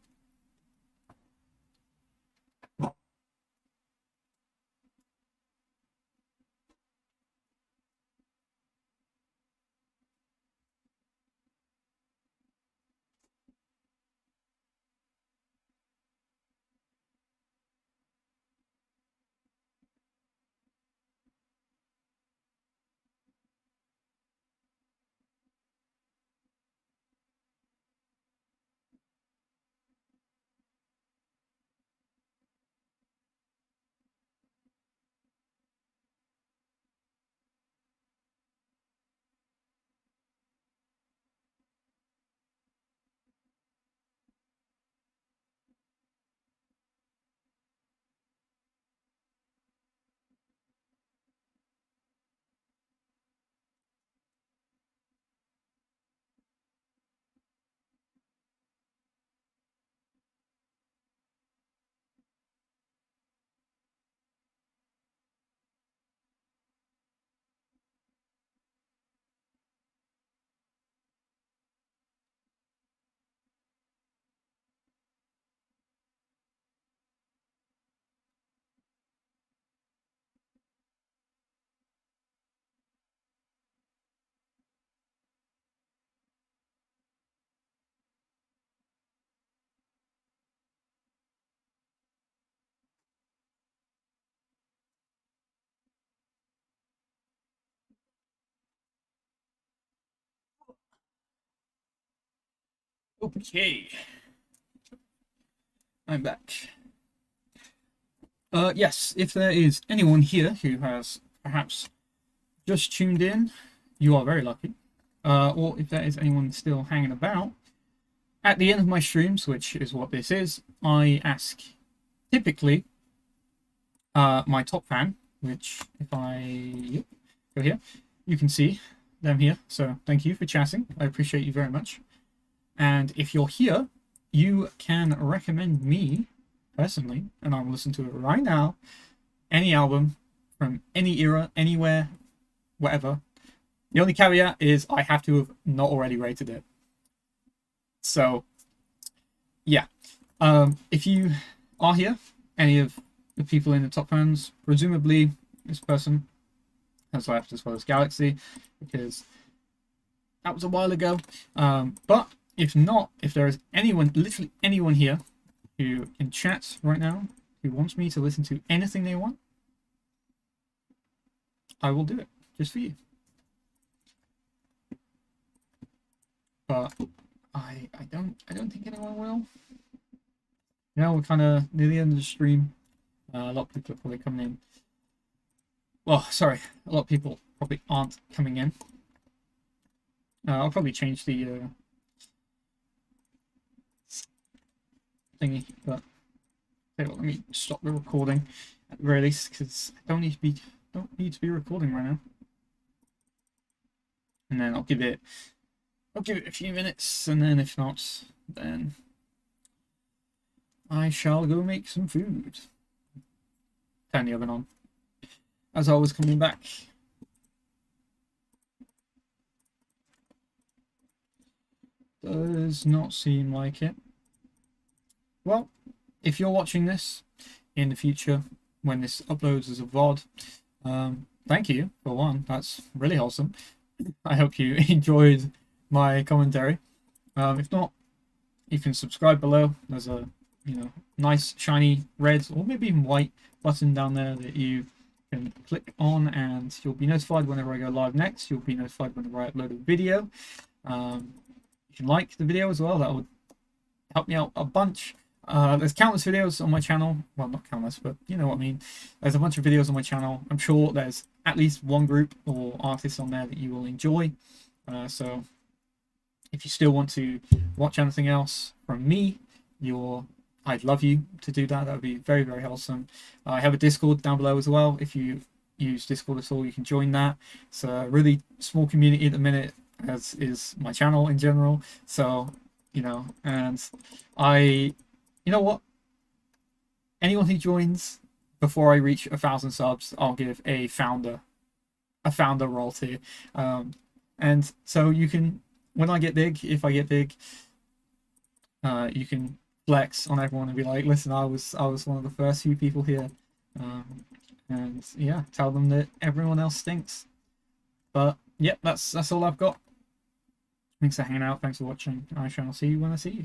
Okay, I'm back. Yes, if there is anyone here who has perhaps just tuned in, you are very lucky. Or if there is anyone still hanging about, at the end of my streams, which is what this is, I ask typically my top fan, which if I go here, you can see them here. So thank you for chatting. I appreciate you very much. And if you're here, you can recommend me personally, and I will listen to it right now, any album from any era, anywhere, whatever. The only caveat is I have to have not already rated it. So, yeah. If you are here, any of the people in the top fans, presumably this person has left, as well as Galaxy, because that was a while ago. But if not, if there is anyone, literally anyone here who can chat right now, who wants me to listen to anything they want, I will do it just for you. But I don't think anyone will. You know, we're kind of near the end of the stream. A lot of people are probably coming in. Well, sorry, a lot of people probably aren't coming in. I'll probably change the thingy, but okay, well, let me stop the recording at the very least, because I don't need to be recording right now. And then I'll give it I'll give it a few minutes, and then if not, then I shall go make some food. Turn the oven on. As I was coming back. Does not seem like it. Well, if you're watching this in the future, when this uploads as a VOD, thank you, for one. That's really wholesome. I hope you enjoyed my commentary. If not, you can subscribe below. There's a nice shiny red or maybe even white button down there that you can click on, and you'll be notified whenever I go live next. You'll be notified whenever I upload a video. You can like the video as well. That would help me out a bunch. There's countless videos on my channel. Well, not countless, but you know what I mean. There's a bunch of videos on my channel. I'm sure there's at least one group or artist on there that you will enjoy. So if you still want to watch anything else from me, I'd love you to do that. That would be very, very wholesome. I have a Discord down below as well. If you use Discord at all, you can join that. It's a really small community at the minute, as is my channel in general. So, and you know what? Anyone who joins before I reach 1,000 subs, I'll give a founder role to. And so you can, when I get big, if I get big, you can flex on everyone and be like, listen, I was one of the first few people here. And yeah, tell them that everyone else stinks. But yep, that's all I've got. Thanks for hanging out. Thanks for watching. I shall see you when I see you.